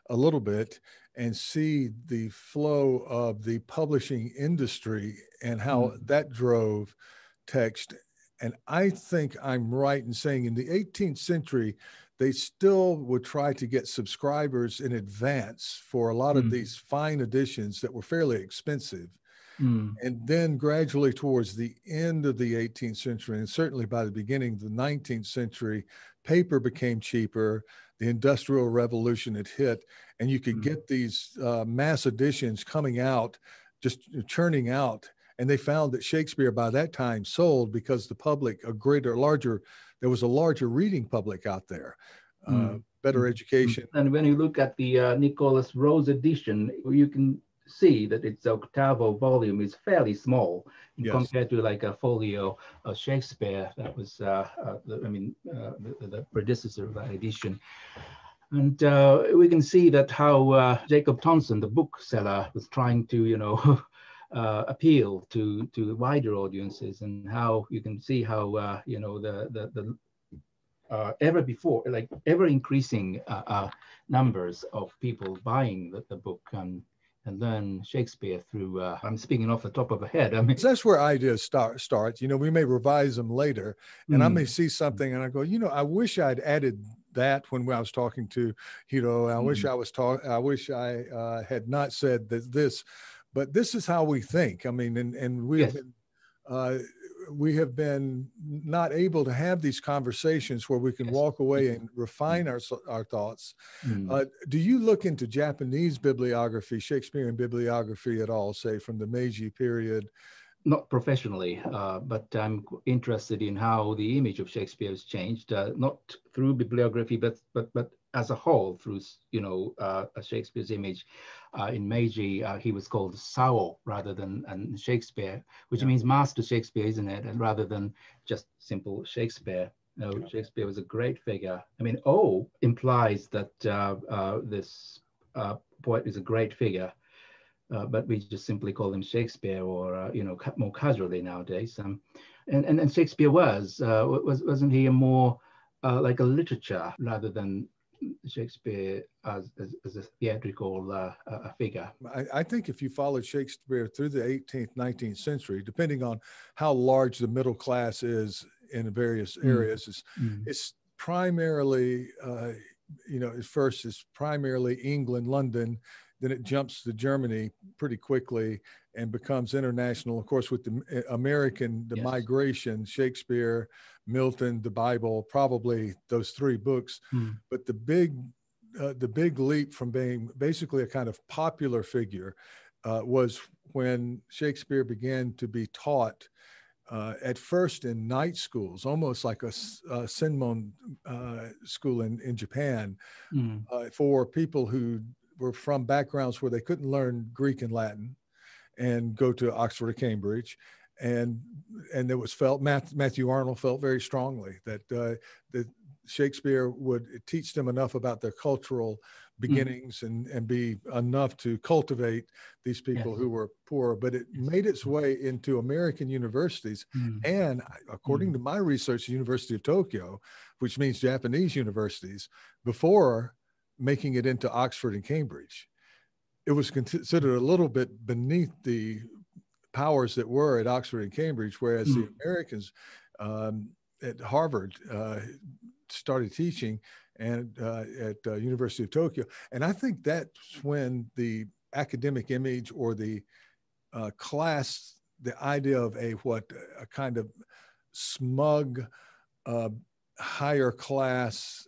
a little bit and see the flow of the publishing industry and how that drove text. And I think I'm right in saying in the 18th century, they still would try to get subscribers in advance for a lot of these fine editions that were fairly expensive. And then gradually towards the end of the 18th century, and certainly by the beginning of the 19th century, paper became cheaper. The Industrial Revolution had hit, and you could get these mass editions coming out, just churning out. And they found that Shakespeare by that time sold because the public, there was a larger reading public out there, better education.
And when you look at the Nicholas Rose edition, you can see that its octavo volume is fairly small compared to like a folio of Shakespeare that was, the predecessor of that edition. And we can see that how Jacob Tonson, the bookseller, was trying to, appeal to wider audiences, and how you can see how, ever increasing numbers of people buying the book and learn Shakespeare through, I'm speaking off the top of my head. I mean,
that's where ideas start. We may revise them later, and I may see something and I go, I wish I'd added that when I was talking to Hiro. I wish I had not said this, but this is how we think. I mean, and we have been not able to have these conversations where we can walk away and refine our thoughts. Do you look into Japanese bibliography, Shakespearean bibliography at all, say from the Meiji period?
Not professionally, but I'm interested in how the image of Shakespeare has changed, not through bibliography, but as a whole, through Shakespeare's image. In Meiji, he was called Sao rather than Shakespeare, which means Master Shakespeare, isn't it? And rather than just simple Shakespeare. Shakespeare was a great figure. I mean, O implies that this poet is a great figure, but we just simply call him Shakespeare, or more casually nowadays. And Shakespeare wasn't he a more like a literature rather than Shakespeare as a theatrical figure?
I think if you followed Shakespeare through the 18th, 19th century, depending on how large the middle class is in various areas, it's primarily, at first it's primarily England, London, then it jumps to Germany pretty quickly and becomes international. Of course, with the migration, Shakespeare, Milton, the Bible, probably those three books. But the big leap from being basically a kind of popular figure was when Shakespeare began to be taught at first in night schools, almost like a Senmon school in Japan, for people who were from backgrounds where they couldn't learn Greek and Latin and go to Oxford or Cambridge. And it was felt, Matthew Arnold felt very strongly that Shakespeare would teach them enough about their cultural beginnings and be enough to cultivate these people who were poor. But it made its way into American universities. And according to my research, the University of Tokyo, which means Japanese universities, before making it into Oxford and Cambridge. It was considered a little bit beneath the powers that were at Oxford and Cambridge, whereas the Americans at Harvard started teaching and at University of Tokyo. And I think that's when the academic image or the class, the idea of a kind of smug, higher class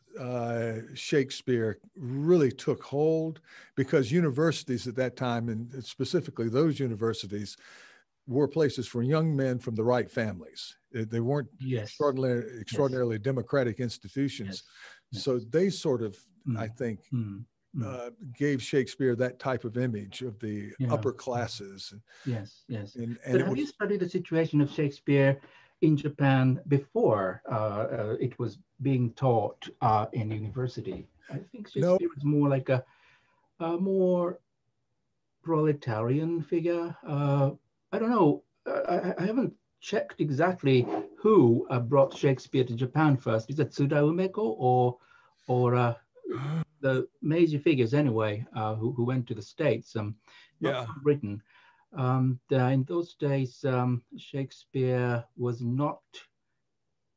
Shakespeare really took hold, because universities at that time, and specifically those universities, were places for young men from the right families. They weren't extraordinarily democratic institutions. So they sort of, I think, gave Shakespeare that type of image of the upper classes.
Yes.
And
have you studied the situation of Shakespeare in Japan before it was being taught in university? I think Shakespeare was more like a more proletarian figure. I don't know. I haven't checked exactly who brought Shakespeare to Japan first. Is it Tsuda Umeko or the major figures anyway who went to the States? Not
Yeah.
from Britain. In those days, Shakespeare was not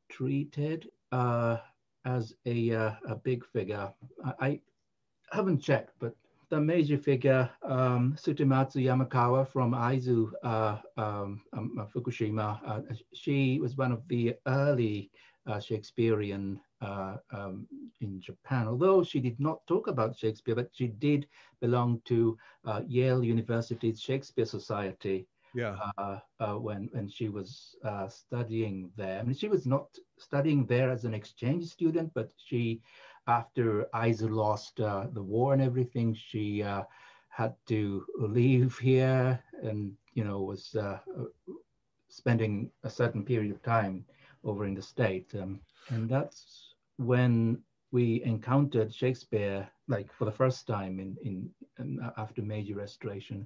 treated as a big figure. I haven't checked, but the major figure, Tsutematsu Yamakawa from Aizu, Fukushima, she was one of the early Shakespearean in Japan. Although she did not talk about Shakespeare, but she did belong to Yale University's Shakespeare Society.
Yeah.
When she was studying there. I mean, she was not studying there as an exchange student, but she, after Aizu lost the war and everything, she had to leave here and, was spending a certain period of time over in the States. And that's when we encountered Shakespeare, like for the first time after Meiji Restoration.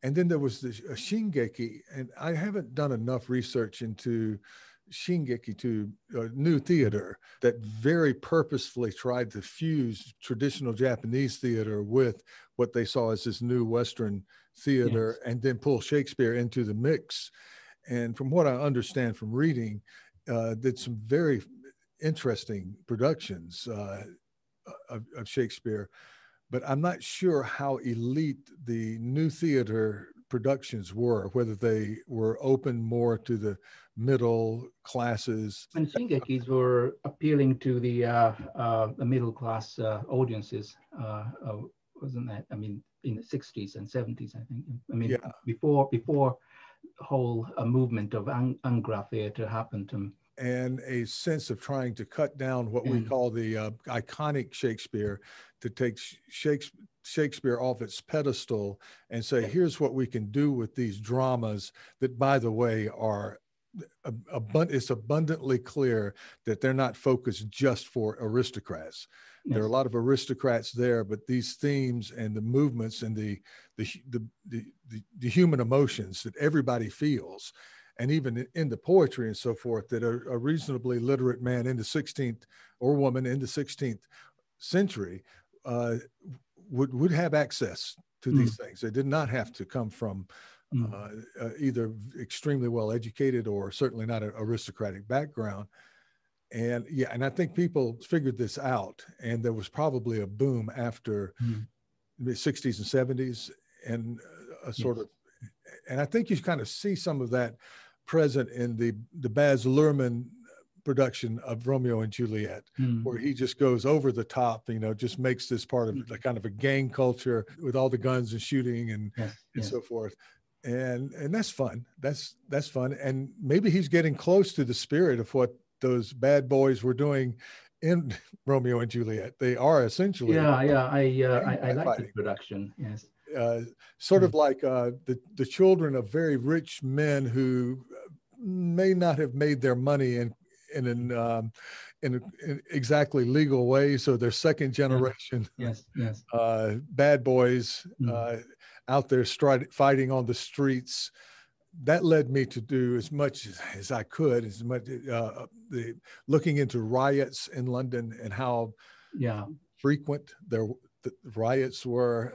And then there was the Shingeki, and I haven't done enough research into Shingeki to new theater that very purposefully tried to fuse traditional Japanese theater with what they saw as this new Western theater, yes, and then pull Shakespeare into the mix. And from what I understand from reading, did some very interesting productions of Shakespeare. But I'm not sure how elite the new theater productions were, whether they were open more to the middle classes.
And Shingekis were appealing to the middle class audiences, wasn't that? I mean, in the 60s and 70s, I think. I mean, yeah, before whole movement of Angra theater happened.
And a sense of trying to cut down what we call the iconic Shakespeare, to take Shakespeare off its pedestal and say, here's what we can do with these dramas that, by the way, are it's abundantly clear that they're not focused just for aristocrats. Yes. There are a lot of aristocrats there, but these themes and the movements and the human emotions that everybody feels, and even in the poetry and so forth, that a reasonably literate man in the 16th or woman in the 16th century would have access to these things. They did not have to come from either extremely well educated or certainly not an aristocratic background. And yeah, and I think people figured this out, and there was probably a boom after the 60s and 70s, and a sort of, and I think you kind of see some of that present in the Baz Luhrmann production of Romeo and Juliet, where he just goes over the top, just makes this part of the kind of a gang culture with all the guns and shooting and so forth. And that's fun. That's fun. And maybe he's getting close to the spirit of what those bad boys were doing in Romeo and Juliet. They are essentially.
I like the production. Yes.
Sort of like the children of very rich men who may not have made their money in an exactly legal way. So they're second generation bad boys out there fighting on the streets. That led me to do as much as I could, looking into riots in London and how frequent the riots were.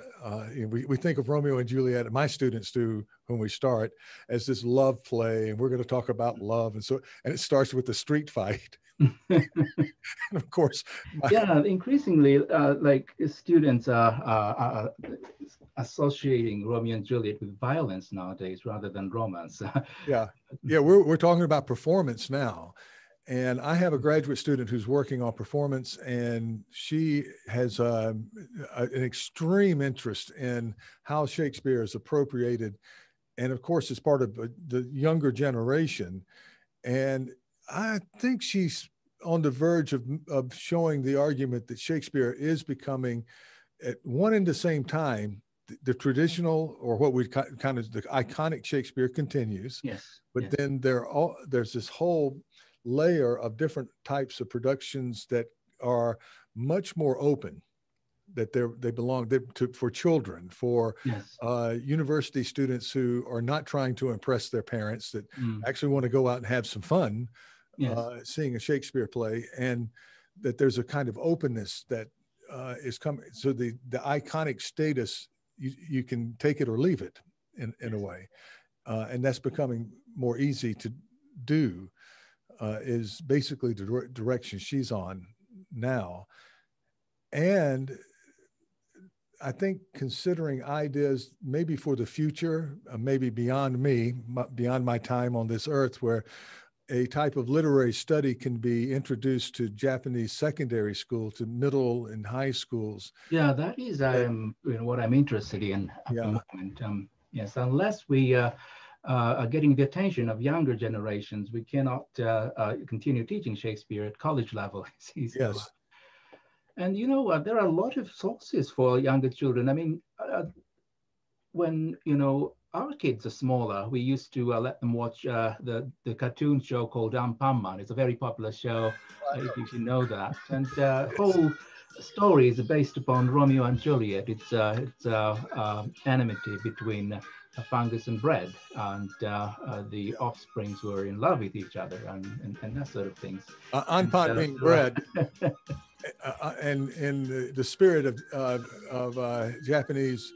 We think of Romeo and Juliet, and my students do when we start, as this love play, and we're going to talk about love, and it starts with the street fight. And of course,
increasingly, like students are associating Romeo and Juliet with violence nowadays rather than romance.
We're talking about performance now. And I have a graduate student who's working on performance, and she has an extreme interest in how Shakespeare is appropriated, and of course, is part of the younger generation. And I think she's on the verge of showing the argument that Shakespeare is becoming, at one and the same time, the traditional, or what we kind of the iconic Shakespeare continues. But then there's this whole layer of different types of productions that are much more open, that they belong for children, for
Yes.
university students who are not trying to impress their parents, that actually want to go out and have some fun seeing a Shakespeare play, and that there's a kind of openness that is coming. So the iconic status, you can take it or leave it in a way, and that's becoming more easy to do. Is basically the direction she's on now. And I think considering ideas maybe for the future, maybe beyond me, beyond my time on this earth, where a type of literary study can be introduced to Japanese secondary school, to middle and high schools.
Yeah, that is what I'm interested in at the moment. Yes, unless we are getting the attention of younger generations, we cannot continue teaching Shakespeare at college level.
Yes.
And there are a lot of sources for younger children. I mean, when our kids are smaller, we used to let them watch the cartoon show called Anpanman. It's a very popular show, if you know that. And the whole story is based upon Romeo and Juliet. It's enmity between fungus and bread, and the offsprings were in love with each other, and that sort of things.
Anpan being bread. And in the spirit of Japanese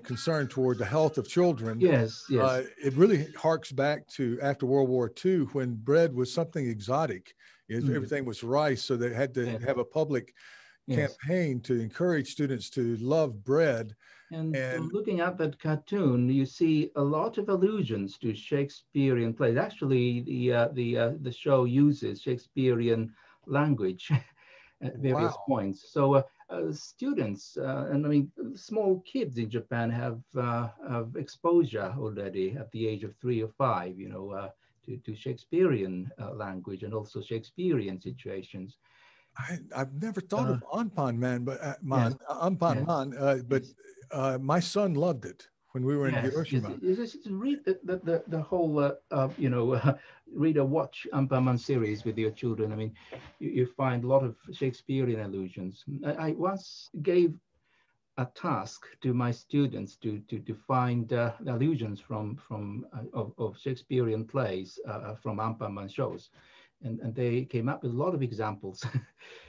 concern toward the health of children,
yes,
it really harks back to after World War II, when bread was something exotic. Everything was rice, so they had to have a public campaign to encourage students to love bread.
And looking at that cartoon, you see a lot of allusions to Shakespearean plays. Actually, the show uses Shakespearean language at various points. So students, and I mean, small kids in Japan have exposure already at the age of 3 or 5, to Shakespearean language and also Shakespearean situations.
I've never thought of Anpanman, but my son loved it when we were in Hiroshima.
Just read the whole, read or watch Anpanman series with your children. I mean, you find a lot of Shakespearean allusions. I once gave a task to my students to find allusions of Shakespearean plays from Anpanman shows. And they came up with a lot of examples.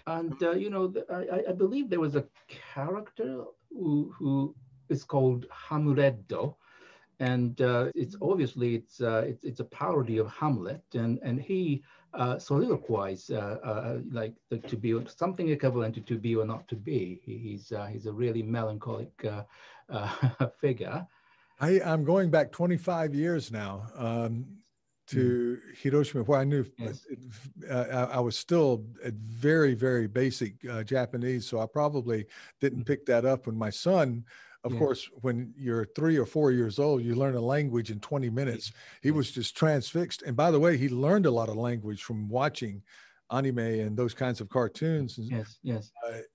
And, I believe there was a character who is called Hamletto. And it's obviously, it's a parody of Hamlet. And he soliloquized like to be something equivalent to be or not to be. He's a really melancholic figure.
I'm going back 25 years now. To Hiroshima, where I knew I was still at very, very basic Japanese, so I probably didn't pick that up. When my son, of course, when you're 3 or 4 years old, you learn a language in 20 minutes. He was just transfixed. And by the way, he learned a lot of language from watching anime and those kinds of cartoons.
Yes.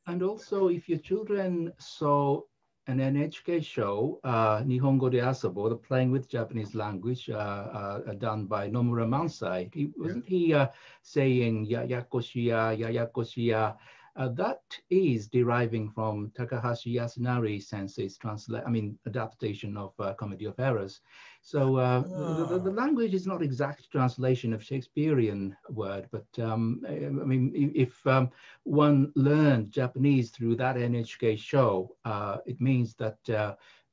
And also, if your children saw an NHK show, Nihongo de Asobo, the playing with Japanese language, done by Nomura Mansai. Wasn't he saying Yayakoshiya, Yayakoshiya? That is deriving from Takahashi Yasunari sensei's adaptation of Comedy of Errors. So the language is not exact translation of Shakespearean word, but if one learned Japanese through that NHK show, it means that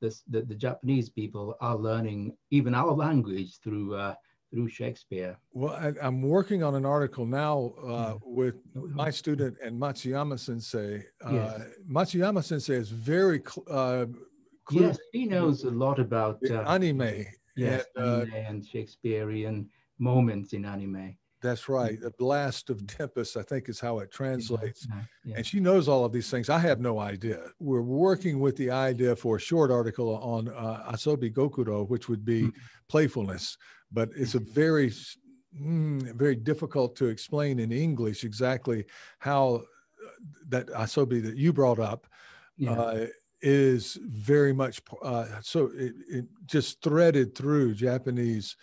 the Japanese people are learning even our language through Shakespeare.
Well, I'm working on an article now with my student and Matsuyama Sensei. Matsuyama Sensei is very
yes, he knows a lot about
anime.
Anime and Shakespearean moments in anime.
That's right. The Blast of Tempest, I think, is how it translates. And she knows all of these things. I have no idea. We're working with the idea for a short article on Asobi Gokuro, which would be playfulness. But it's a very, very difficult to explain in English exactly how that Asobi that you brought up is very much so it just threaded through Japanese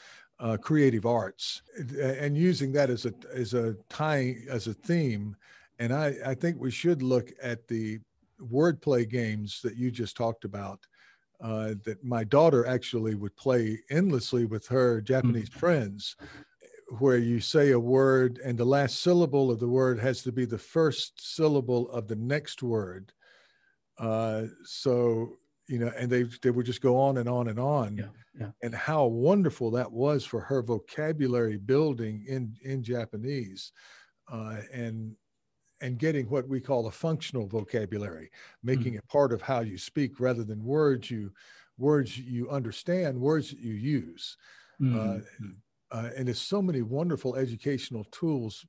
creative arts, and using that as a theme. And I think we should look at the wordplay games that you just talked about, that my daughter actually would play endlessly with her Japanese friends, where you say a word and the last syllable of the word has to be the first syllable of the next word. So, you know, and they would just go on and on and on.
Yeah, yeah.
And how wonderful that was for her vocabulary building in Japanese, and getting what we call a functional vocabulary, making it part of how you speak rather than words you understand, words that you use. And there's so many wonderful educational tools,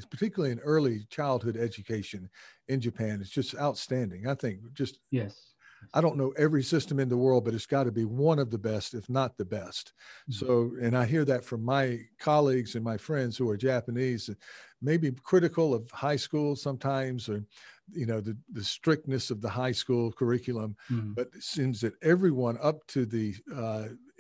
particularly in early childhood education in Japan. It's just outstanding. I think just,
yes.
I don't know every system in the world, but it's got to be one of the best, if not the best. So, and I hear that from my colleagues and my friends who are Japanese, maybe critical of high school sometimes, or, you know, the strictness of the high school curriculum. But it seems that everyone up to the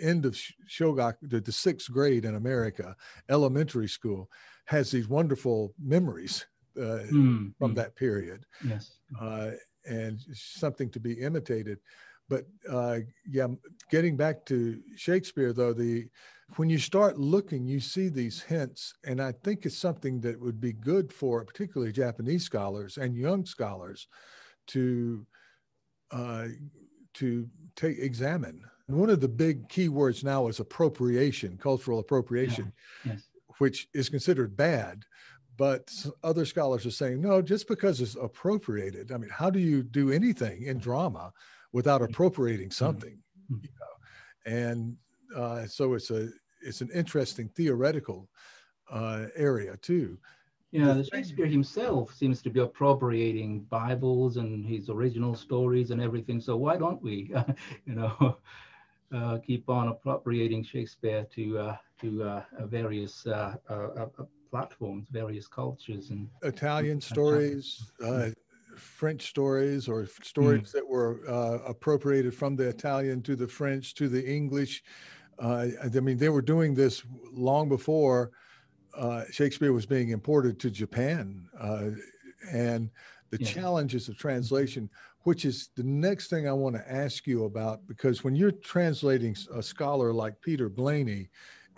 end of Shogaku, the sixth grade in America, elementary school, has these wonderful memories from that period.
Yes.
And something to be imitated. But yeah, getting back to Shakespeare, though, when you start looking, you see these hints, and I think it's something that would be good for particularly Japanese scholars and young scholars to examine. And one of the big key words now is appropriation, cultural appropriation,
yes.
which is considered bad. But other scholars are saying, no, just because it's appropriated. I mean, how do you do anything in drama without appropriating something? You know? And so it's an interesting theoretical area too.
Yeah, the Shakespeare himself seems to be appropriating Bibles and his original stories and everything. So why don't we, you know, keep on appropriating Shakespeare to various platforms, various cultures, and
Italian stories, French stories, or stories that were appropriated from the Italian to the French to the English. I mean, they were doing this long before Shakespeare was being imported to Japan. And the challenges of translation, which is the next thing I want to ask you about, because when you're translating a scholar like Peter Blaney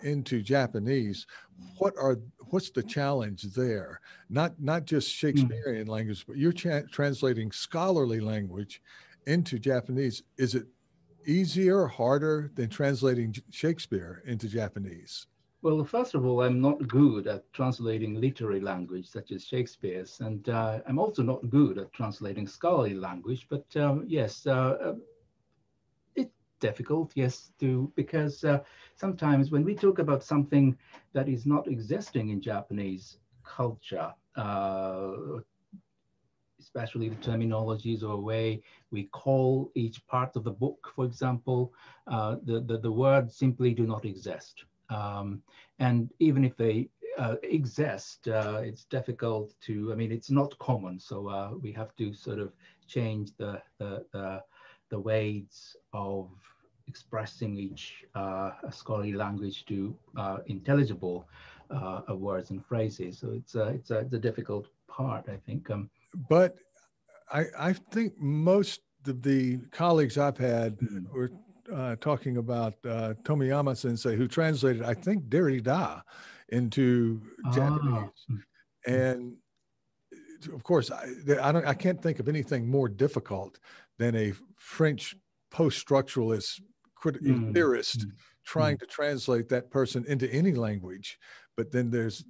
into Japanese, what's the challenge there? Not just Shakespearean language, but you're translating scholarly language into Japanese. Is it easier or harder than translating Shakespeare into Japanese?
Well, first of all, I'm not good at translating literary language such as Shakespeare's, and I'm also not good at translating scholarly language. But yes, it's difficult, yes, because sometimes when we talk about something that is not existing in Japanese culture, especially the terminologies or way we call each part of the book, for example, the words simply do not exist. And even if they exist, it's difficult to, I mean, it's not common. So we have to sort of change the ways of expressing each scholarly language to intelligible words and phrases. So it's a difficult part, I think.
But I think most of the colleagues I've had were talking about Tomiyama Sensei, who translated, I think, Derrida into Japanese. And of course, I can't think of anything more difficult than a French post-structuralist theorist trying to translate that person into any language. But then there's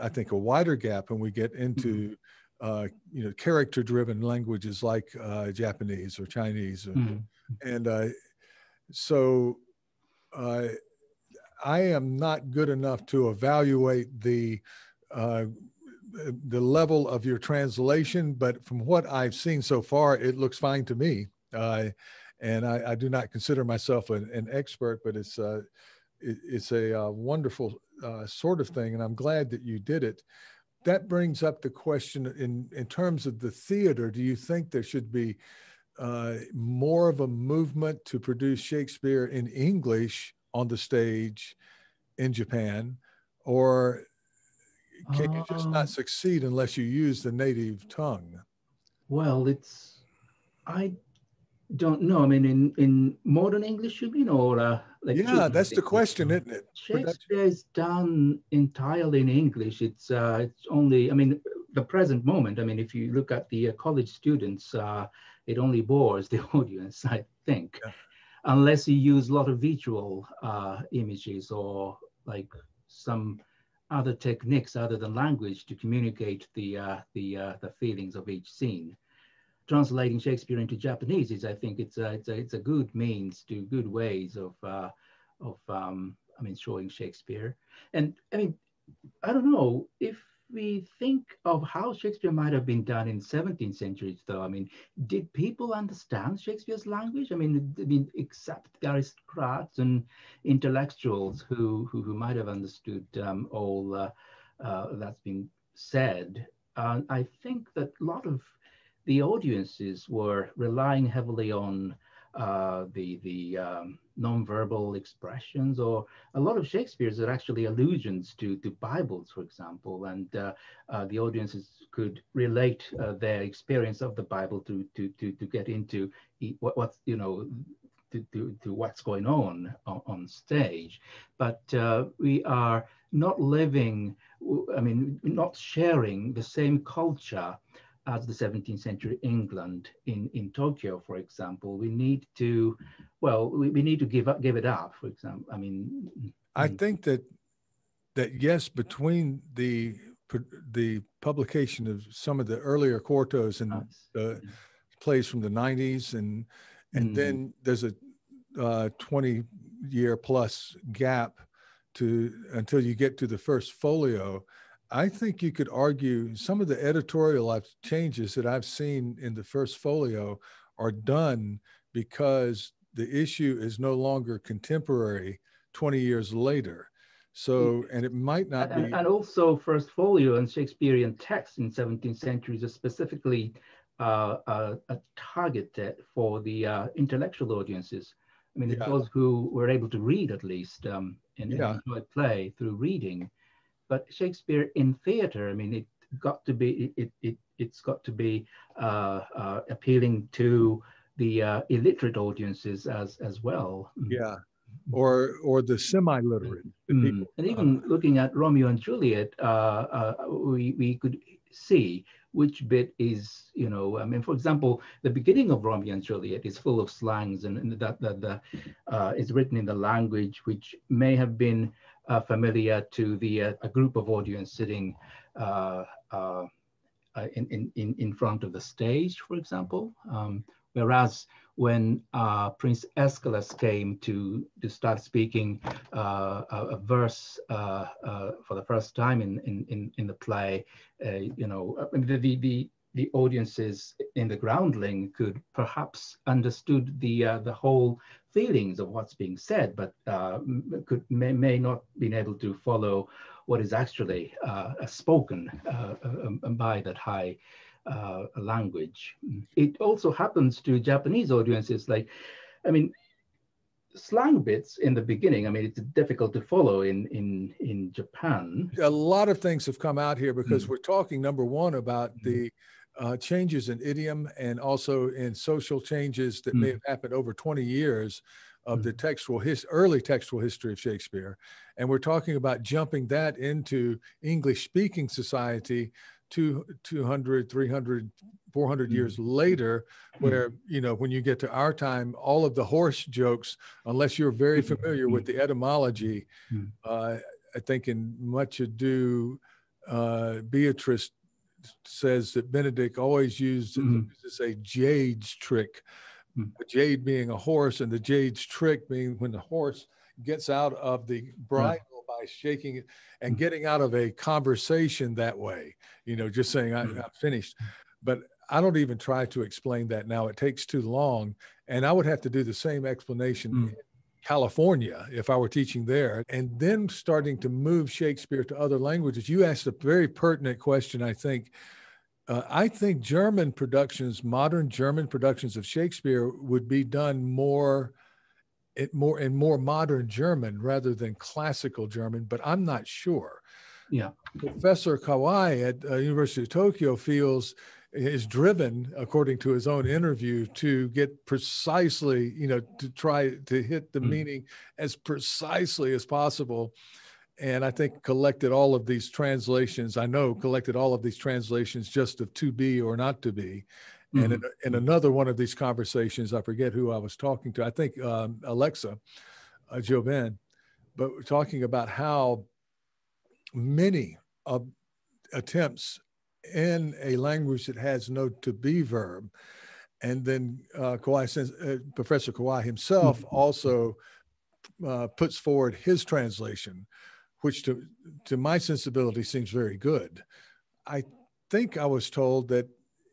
I think a wider gap when we get into character-driven languages like Japanese or Chinese, and so I am not good enough to evaluate the level of your translation, but from what I've seen so far, it looks fine to me. And I do not consider myself an expert, but it's a wonderful sort of thing, and I'm glad that you did it. That brings up the question in terms of the theater. Do you think there should be more of a movement to produce Shakespeare in English on the stage in Japan, or can you just not succeed unless you use the native tongue?
Well, it's I don't know. I mean, in modern English, you mean, or like
Yeah,
children's
that's the
English?
question, isn't it? Production.
Shakespeare is done entirely in English. It's only, I mean, the present moment. I mean, if you look at the college students, it only bores the audience, I think,
Yeah.
unless you use a lot of visual images or like some other techniques other than language to communicate the feelings of each scene. Translating Shakespeare into Japanese is, I think, it's a good means to good ways of I mean, showing Shakespeare. And I mean, I don't know if we think of how Shakespeare might have been done in 17th century, though. I mean, did people understand Shakespeare's language? I mean, except the aristocrats and intellectuals who might have understood all that's been said. I think that a lot of the audiences were relying heavily on the non-verbal expressions, or a lot of Shakespeare's are actually allusions to Bibles, for example, and the audiences could relate their experience of the Bible to get into what's, you know, to what's going on stage. But we are not living, I mean, not sharing the same culture as the 17th century England in Tokyo, for example. We need to, well, we need to give it up, for example. I mean,
I think that yes, between the publication of some of the earlier quartos and plays from the 90s, and then there's a 20-year plus gap until you get to the First Folio. I think you could argue some of the editorial changes that I've seen in the First Folio are done because the issue is no longer contemporary 20 years later. So, and it might not be.
And also First Folio and Shakespearean text in 17th century is specifically targeted for the intellectual audiences. I mean, those who were able to read at least and enjoy play through reading. But Shakespeare in theater, I mean, it's got to be appealing to the illiterate audienes as well.
Yeah, or the semi-literate.
And even looking at Romeo and Juliet, we could see which bit is, you know, I mean, for example, the beginning of Romeo and Juliet is full of slangs, and that is written in the language which may have been familiar to a group of audience sitting in front of the stage, for example. Whereas when Prince Aeschylus came to start speaking a verse for the first time in the play, you know, the audiences in the groundling could perhaps understood the whole feelings of what's being said, but may not been able to follow what is actually spoken by that high language. It also happens to Japanese audiences. Like, I mean, slang bits in the beginning, I mean, it's difficult to follow in Japan.
A lot of things have come out here because we're talking, number one, about the changes in idiom and also in social changes that may have happened over 20 years of the early textual history of Shakespeare. And we're talking about jumping that into English speaking society 200, 300, 400 years later, where, you know, when you get to our time, all of the horse jokes, unless you're very familiar with the etymology, I think in Much Ado, Beatrice says that Benedict always used to say jade's trick, jade being a horse, and the jade's trick being when the horse gets out of the bridle by shaking it and getting out of a conversation that way, you know, just saying I'm finished. But I don't even try to explain that now. It takes too long. And I would have to do the same explanation in California if I were teaching there. And then starting to move Shakespeare to other languages. You asked a very pertinent question, I think. I think German productions, modern German productions of Shakespeare would be done more modern German rather than classical German, but I'm not sure.
Yeah.
Professor Kawai at University of Tokyo feels is driven, according to his own interview, to get precisely, to try to hit the meaning as precisely as possible. And I think collected all of these translations just of to be or not to be. And in another one of these conversations, I forget who I was talking to, I think Alexa Jobin, but we're talking about how many attempts in a language that has no to be verb. And then Professor Kawai himself also puts forward his translation, which to my sensibility seems very good. I think I was told that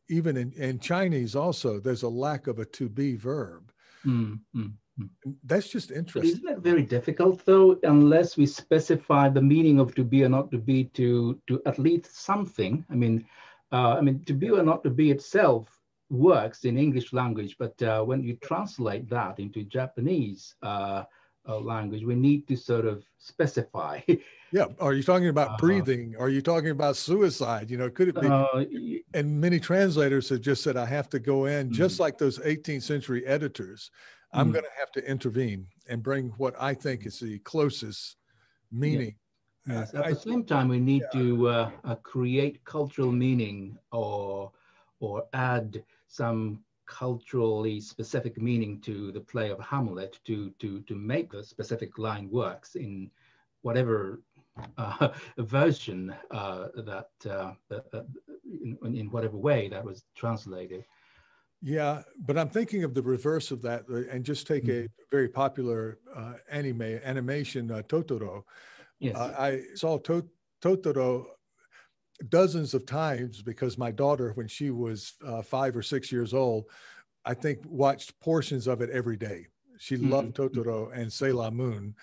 even in Chinese also, there's a lack of a to be verb. That's just interesting.
But isn't that very difficult though, unless we specify the meaning of to be or not to be to at least something? I mean, to be or not to be itself works in English language, but when you translate that into Japanese language, we need to sort of specify.
Yeah. Are you talking about breathing? Are you talking about suicide? Could it be? And many translators have just said, I have to go in, just like those 18th century editors. I'm going to have to intervene and bring what I think is the closest meaning.
Yes. At the same time, we need to create cultural meaning or add some culturally specific meaning to the play of Hamlet to make the specific line works in whatever version in whatever way that was translated.
Yeah, but I'm thinking of the reverse of that, and just take a very popular animation, Totoro. Yes. I saw Totoro dozens of times because my daughter, when she was 5 or 6 years old, I think watched portions of it every day. She loved Totoro and Sailor Moon,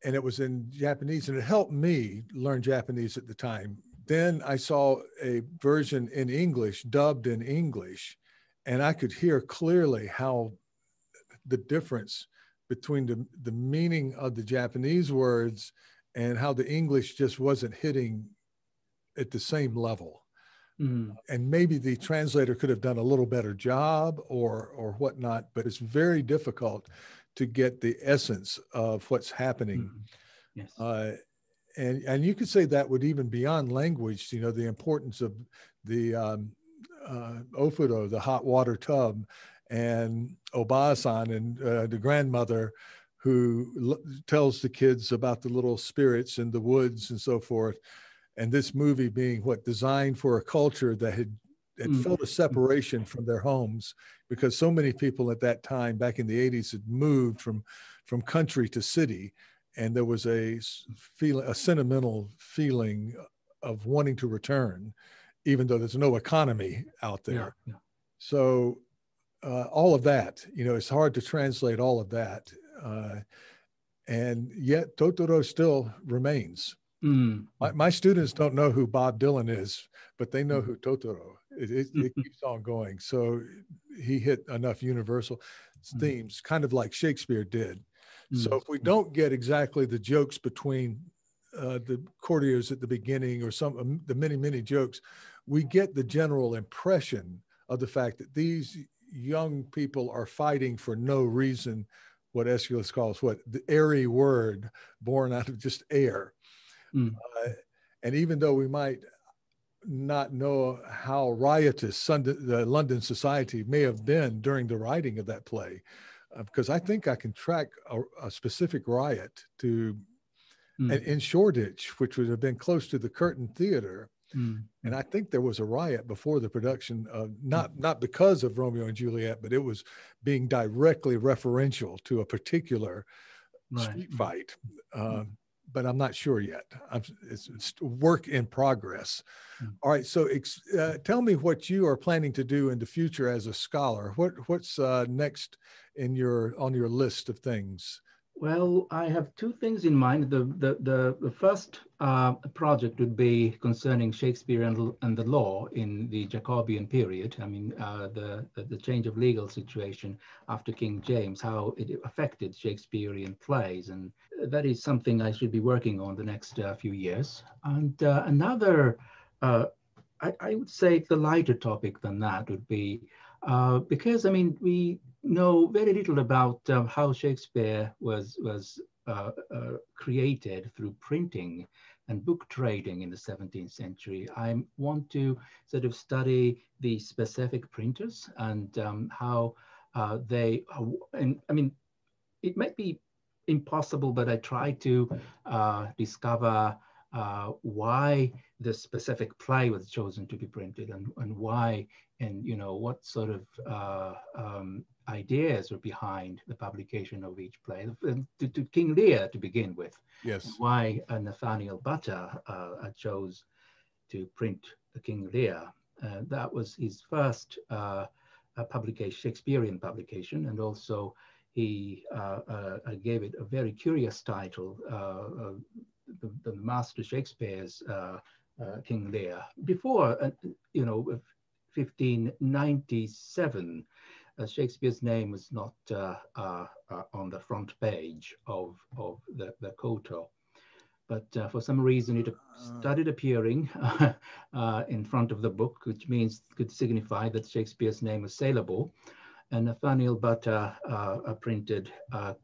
and it was in Japanese, and it helped me learn Japanese at the time. Then I saw a version in English, dubbed in English, and I could hear clearly how the difference between the meaning of the Japanese words and how the English just wasn't hitting at the same level. And maybe the translator could have done a little better job or whatnot, but it's very difficult to get the essence of what's happening.
Yes.
And you could say that would even beyond language, the importance of the Ofuro, the hot water tub, and Oba-san and the grandmother who tells the kids about the little spirits in the woods and so forth. And this movie being designed for a culture that had felt a separation from their homes, because so many people at that time, back in the 80s, had moved from country to city. And there was a sentimental feeling of wanting to return, even though there's no economy out there. Yeah. So all of that, it's hard to translate all of that. And yet Totoro still remains. My students don't know who Bob Dylan is, but they know who Totoro. It keeps on going. So he hit enough universal themes, kind of like Shakespeare did. So if we don't get exactly the jokes between the courtiers at the beginning, or the many jokes, we get the general impression of the fact that these young people are fighting for no reason, what Aeschylus calls the airy word born out of just air. And even though we might not know how riotous the London society may have been during the writing of that play, because I think I can track a specific riot in Shoreditch, which would have been close to the Curtain Theater. And I think there was a riot before the production of, not because of Romeo and Juliet, but it was being directly referential to a particular street fight. But I'm not sure yet. It's work in progress. All right. So tell me what you are planning to do in the future as a scholar. What's next on your list of things?
Well, I have two things in mind. The first project would be concerning Shakespeare and the law in the Jacobean period. I mean, the change of legal situation after King James, how it affected Shakespearean plays. And that is something I should be working on the next few years. And another I would say the lighter topic than that would be, because I mean, we know very little about how Shakespeare was created through printing and book trading in the 17th century. I want to sort of study the specific printers and how they, and I mean, it might be impossible, but I try to discover why the specific play was chosen to be printed, and why, and you know, what sort of ideas were behind the publication of each play. To King Lear to begin with.
Yes.
Why Nathaniel Butter chose to print the King Lear. That was his first publication, Shakespearean publication, and also he gave it a very curious title, the Master Shakespeare's King Lear. Before, you know, 1597, Shakespeare's name was not on the front page of the Koto. But for some reason, it started appearing in front of the book, which means could signify that Shakespeare's name was saleable. And Nathaniel Butter printed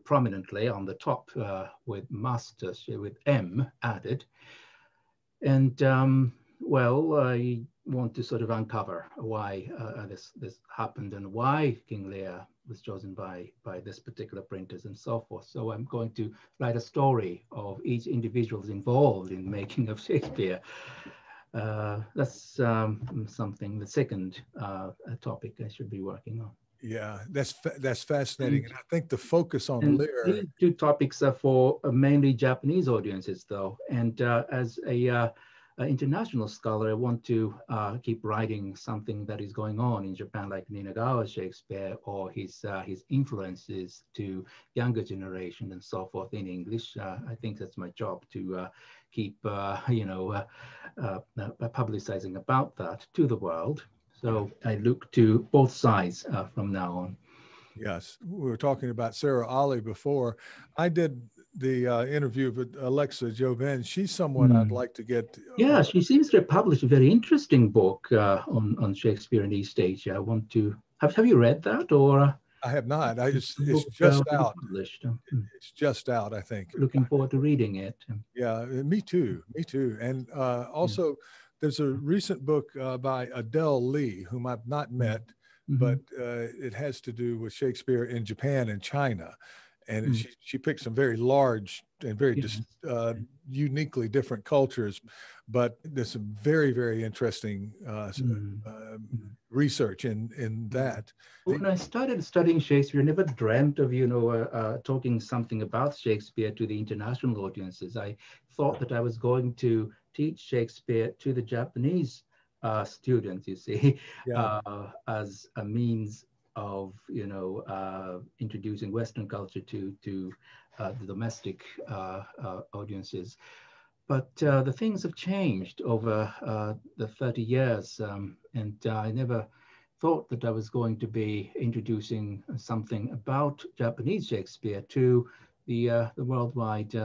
prominently on the top with Master, with M added. And well, I want to sort of uncover why this happened and why King Lear was chosen by this particular printers and so forth. So I'm going to write a story of each individuals involved in making of Shakespeare. That's something, the second topic I should be working on.
Yeah, that's fascinating. And I think the focus on Lear.
These two topics are for mainly Japanese audiences, though. And as a international scholar, I want to keep writing something that is going on in Japan, like Ninagawa Shakespeare, or his influences to younger generation and so forth in English. I think that's my job to keep, you know, publicizing about that to the world. So I look to both sides from now on.
Yes, we were talking about Sarah Ollie before. I did the interview with Alexa Joven. She's someone I'd like to get.
Yeah, she seems to have published a very interesting book on Shakespeare in East Asia. I want to have you read that, or?
I have not. It's just out. It's just out, I think.
Looking forward to reading it.
Yeah, me too. Me too. And also, there's a recent book by Adele Lee, whom I've not met, but it has to do with Shakespeare in Japan and China. And she picked some very large and very uniquely different cultures, but there's some very, very interesting research in that.
When I started studying Shakespeare, I never dreamt of, you know, talking something about Shakespeare to the international audiences. I thought that I was going to teach Shakespeare to the Japanese students, you see, as a means of, you know, introducing Western culture to the domestic audiences. But the things have changed over the 30 years, and I never thought that I was going to be introducing something about Japanese Shakespeare to the worldwide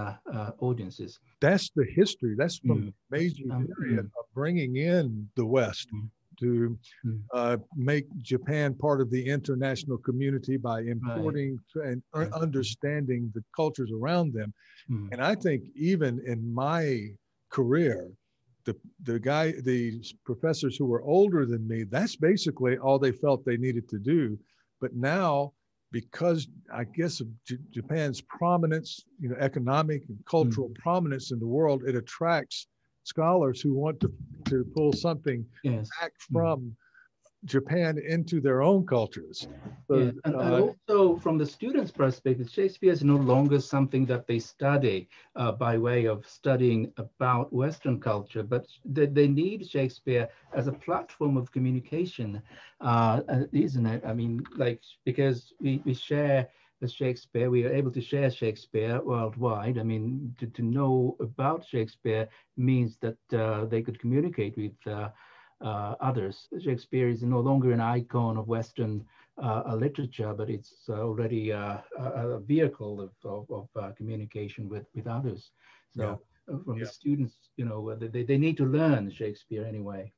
audiences.
That's the history. That's the major area of bringing in the West to make Japan part of the international community by importing and understanding the cultures around them. And I think even in my career, the professors who were older than me, that's basically all they felt they needed to do. But now, because I guess of Japan's prominence, you know, economic and cultural prominence in the world, it attracts scholars who want to pull something back from Japan into their own cultures. So,
and also from the students' perspective, Shakespeare is no longer something that they study by way of studying about Western culture, but they need Shakespeare as a platform of communication, isn't it? I mean, like, because we share the Shakespeare, we are able to share Shakespeare worldwide. I mean, to know about Shakespeare means that they could communicate with others. Shakespeare is no longer an icon of Western literature, but it's already a vehicle of communication with others. So from the students, they need to learn Shakespeare anyway.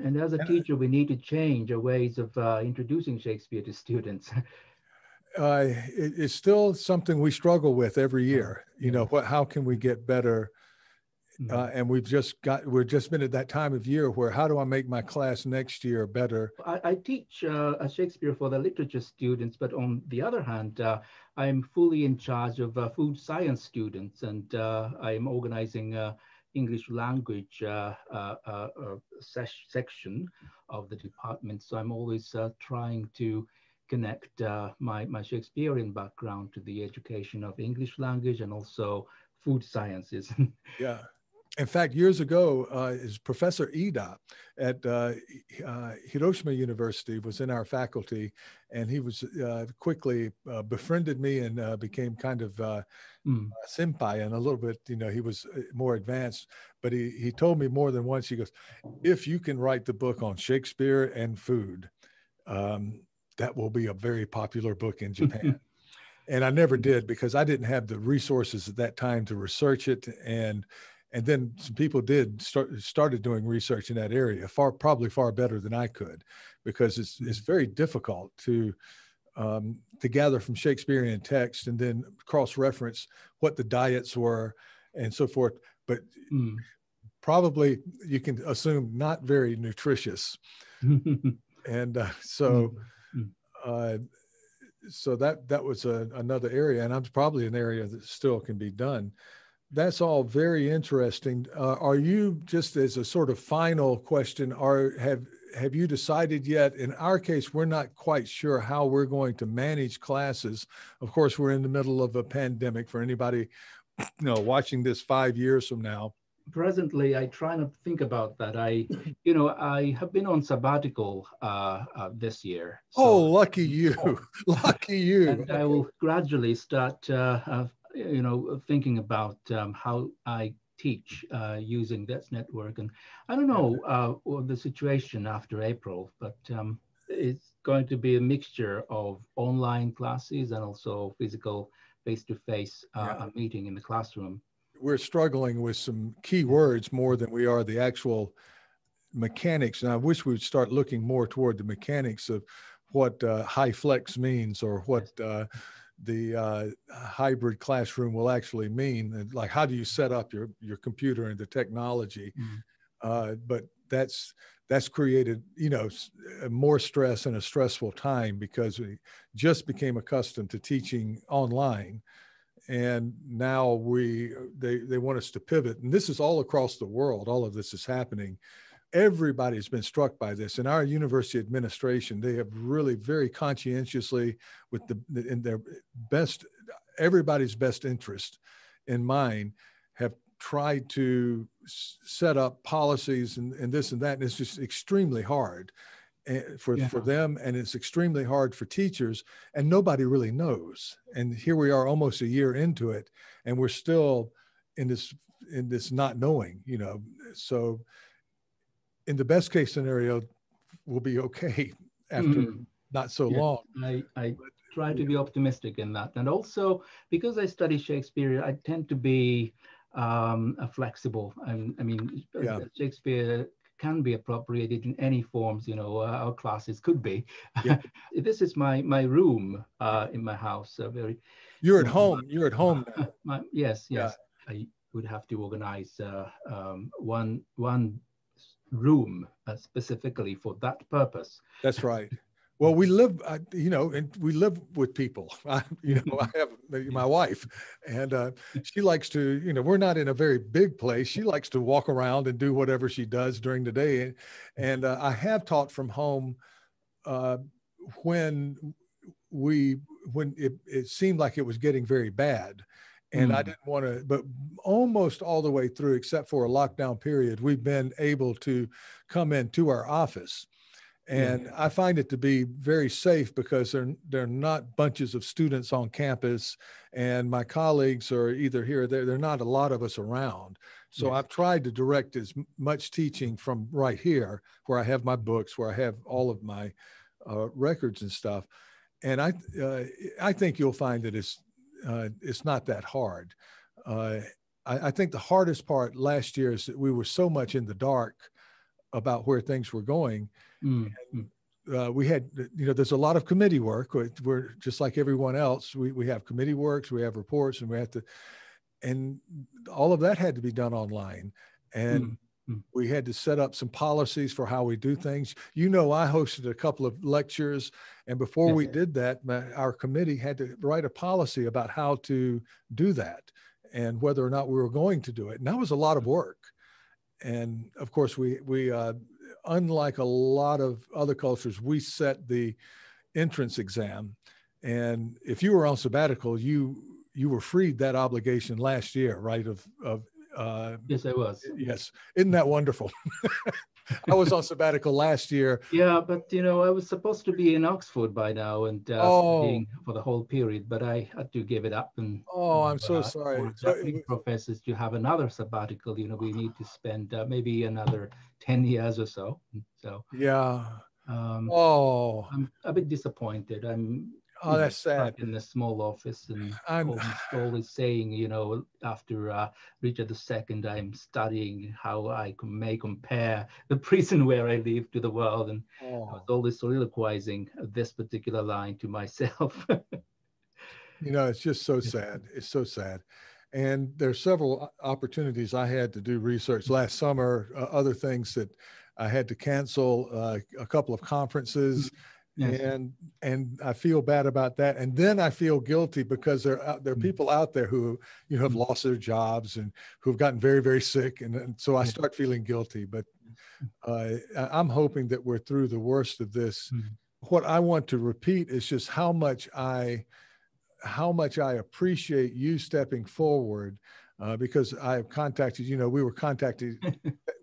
And as a teacher, we need to change our ways of introducing Shakespeare to students.
It's still something we struggle with every year. How can we get better? And we're just been at that time of year where how do I make my class next year better?
I teach Shakespeare for the literature students, but on the other hand, I'm fully in charge of food science students, and I'm organizing English language section of the department. So I'm always trying to connect my Shakespearean background to the education of English language and also food sciences.
Yeah. In fact, years ago, is Professor Ida at Hiroshima University was in our faculty, and he was quickly befriended me and became kind of senpai, and a little bit, he was more advanced. But he told me more than once, he goes, if you can write the book on Shakespeare and food, that will be a very popular book in Japan. And I never did because I didn't have the resources at that time to research it. And then some people started doing research in that area, probably far better than I could, because it's very difficult to gather from Shakespearean text and then cross-reference what the diets were and so forth. But probably you can assume not very nutritious. And so that was another area, and I'm probably an area that still can be done. That's all very interesting. Are you, just as a sort of final question, have you decided yet? In our case, we're not quite sure how we're going to manage classes. Of course, we're in the middle of a pandemic. For anybody, watching this 5 years from now.
Presently, I try not to think about that. I have been on sabbatical this year. So,
oh, lucky you! Lucky you!
And okay. I will gradually start thinking about how I teach using this network. And I don't know the situation after April, but it's going to be a mixture of online classes and also physical face-to-face meeting in the classroom.
We're struggling with some key words more than we are the actual mechanics. And I wish we would start looking more toward the mechanics of what high flex means, or what the hybrid classroom will actually mean. And like, how do you set up your computer and the technology? But that's created, more stress and a stressful time, because we just became accustomed to teaching online. And now they want us to pivot. And this is all across the world. All of this is happening. Everybody's been struck by this. In our university administration, they have really very conscientiously, in their best, everybody's best interest in mind, have tried to set up policies and this and that. And it's just extremely hard for them, and it's extremely hard for teachers, and nobody really knows. And here we are almost a year into it, and we're still in this not knowing, so in the best case scenario, we'll be okay after not so long.
I try to be optimistic in that. And also, because I study Shakespeare, I tend to be flexible. Shakespeare can be appropriated in any forms, our classes could be. This is my room in my house.
You're at home. You're at home now.
Yes. Yeah. I would have to organize one room specifically for that purpose.
That's right. Well, we live, and we live with people. I have my wife, and she likes to, we're not in a very big place. She likes to walk around and do whatever she does during the day. And I have taught from home when it seemed like it was getting very bad. And I didn't want to, but almost all the way through, except for a lockdown period, we've been able to come into our office. And I find it to be very safe, because they're not bunches of students on campus, and my colleagues are either here or there. There are not a lot of us around. So I've tried to direct as much teaching from right here, where I have my books, where I have all of my records and stuff. And I think you'll find that it's not that hard. I think the hardest part last year is that we were so much in the dark about where things were going. We had, there's a lot of committee work. We're just like everyone else. We have committee works, we have reports, and we have to, and all of that had to be done online. And we had to set up some policies for how we do things. I hosted a couple of lectures, and before we did that, our committee had to write a policy about how to do that and whether or not we were going to do it. And that was a lot of work. And of course, we unlike a lot of other cultures, we set the entrance exam. And if you were on sabbatical, you were freed that obligation last year, right?
Yes, I was.
Yes. Isn't that wonderful? I was on sabbatical last year.
Yeah, but I was supposed to be in Oxford by now and studying for the whole period, but I had to give it up. And
I'm so sorry.
For Japanese professors to have another sabbatical, we need to spend maybe another 10 years or so. So
yeah.
I'm a bit disappointed.
That's sad.
In a small office and always saying, after Richard II, I'm studying how I may compare the prison where I live to the world. And I was always soliloquizing this particular line to myself.
It's just so sad. It's so sad. And there's several opportunities I had to do research last summer, other things that I had to cancel, a couple of conferences. Yes. And I feel bad about that. And then I feel guilty because there are people out there who, have lost their jobs and who've gotten very, very sick. And so I start feeling guilty, but I'm hoping that we're through the worst of this. What I want to repeat is just how much I appreciate you stepping forward, because I've contacted,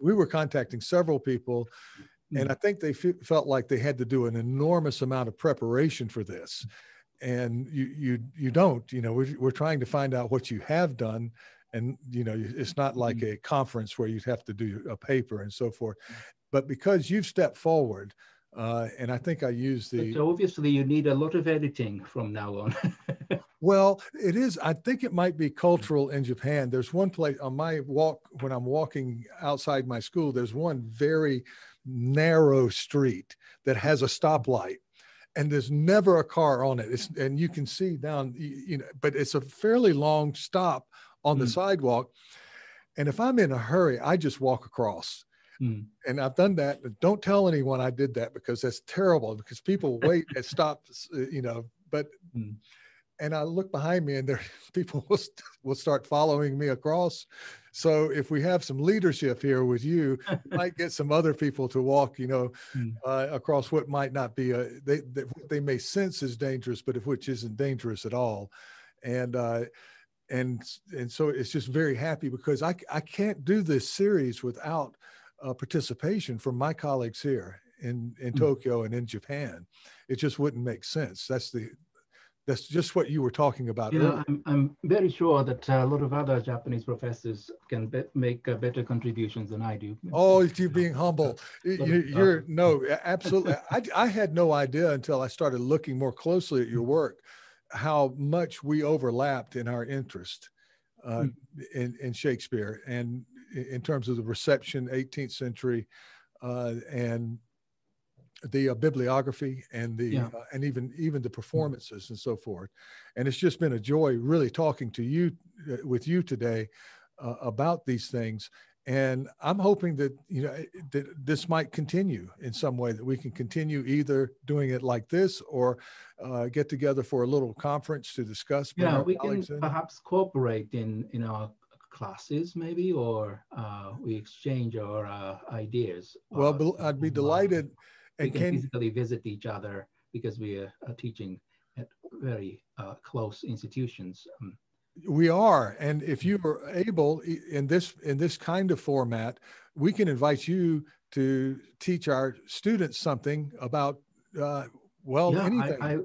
we were contacting several people. And I think they felt like they had to do an enormous amount of preparation for this. And you don't, we're trying to find out what you have done. And, it's not like a conference where you'd have to do a paper and so forth. But because you've stepped forward, and I think I use the...
But obviously you need a lot of editing from now on.
Well, it is. I think it might be cultural in Japan. There's one place on my walk, when I'm walking outside my school, there's one very narrow street that has a stoplight, and there's never a car on it. And you can see down, but it's a fairly long stop on the sidewalk. And if I'm in a hurry, I just walk across. And I've done that. Don't tell anyone I did that, because that's terrible, because people wait at stops, but and I look behind me, and there people will start following me across. So if we have some leadership here with you, we might get some other people to walk, across what might not be they may sense is dangerous, but which isn't dangerous at all. And so it's just very happy, because I can't do this series without participation from my colleagues here in Tokyo and in Japan. It just wouldn't make sense. That's just what you were talking about earlier.
I'm very sure that a lot of other Japanese professors can make better contributions than I do.
Oh, you're being humble. No, absolutely. I had no idea until I started looking more closely at your work, how much we overlapped in our interest in Shakespeare, and in terms of the reception, 18th century, and the bibliography and and even the performances and so forth. And it's just been a joy really talking to you with you today about these things. And I'm hoping that that this might continue in some way, that we can continue either doing it like this or get together for a little conference to discuss.
Yeah, we can perhaps cooperate in our classes maybe, or we exchange our ideas.
Well, I'd be delighted.
We can physically visit each other, because we are teaching at very close institutions.
We are, and if you are able in this kind of format, we can invite you to teach our students something about anything.
I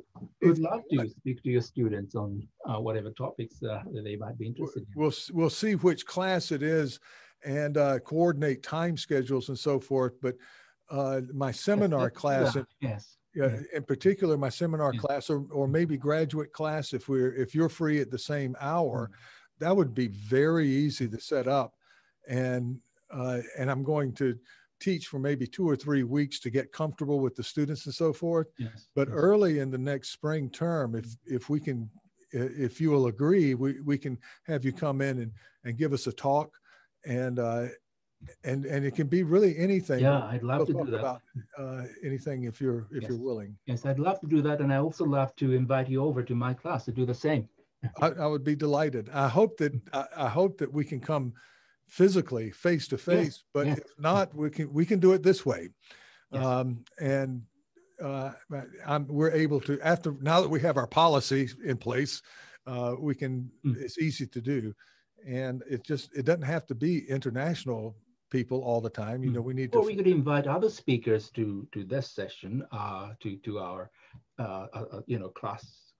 would love to speak to your students on whatever topics that they might be interested in.
We'll see which class it is, and coordinate time schedules and so forth. But my seminar class, in particular, my seminar class, or maybe graduate class, if you're free at the same hour, that would be very easy to set up, and I'm going to teach for maybe 2 or 3 weeks to get comfortable with the students and so forth.
Yes.
But
yes.
early in the next spring term, if we can, if you will agree, we can have you come in and give us a talk, and it can be really anything.
Yeah, I'd love
we'll
to
talk
do that.
about anything if you're willing.
Yes, I'd love to do that, and I also love to invite you over to my class to do the same.
I would be delighted. I hope that we can come physically, face to face. But if not, we can do it this way.
Yes.
We're able to, now that we have our policy in place, we can. It's easy to do, and it doesn't have to be international people all the time. You know, we need to.
Or we could invite other speakers to this session, to our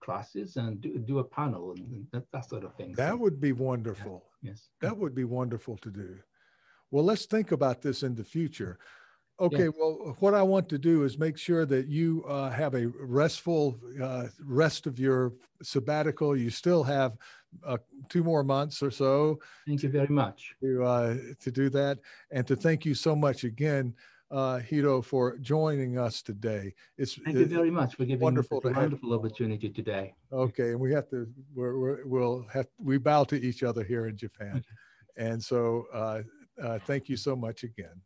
classes, and do a panel and that sort of thing.
That would be wonderful.
Yes,
that would be wonderful to do. Well, let's think about this in the future. Okay, well, what I want to do is make sure that you have a restful rest of your sabbatical. You still have 2 more months or so.
Thank you very much.
To do that, and to thank you so much again, Hiro, for joining us today.
Thank you very much for giving me
wonderful
a wonderful opportunity today.
Okay, and we bow to each other here in Japan.
Okay.
And so thank you so much again.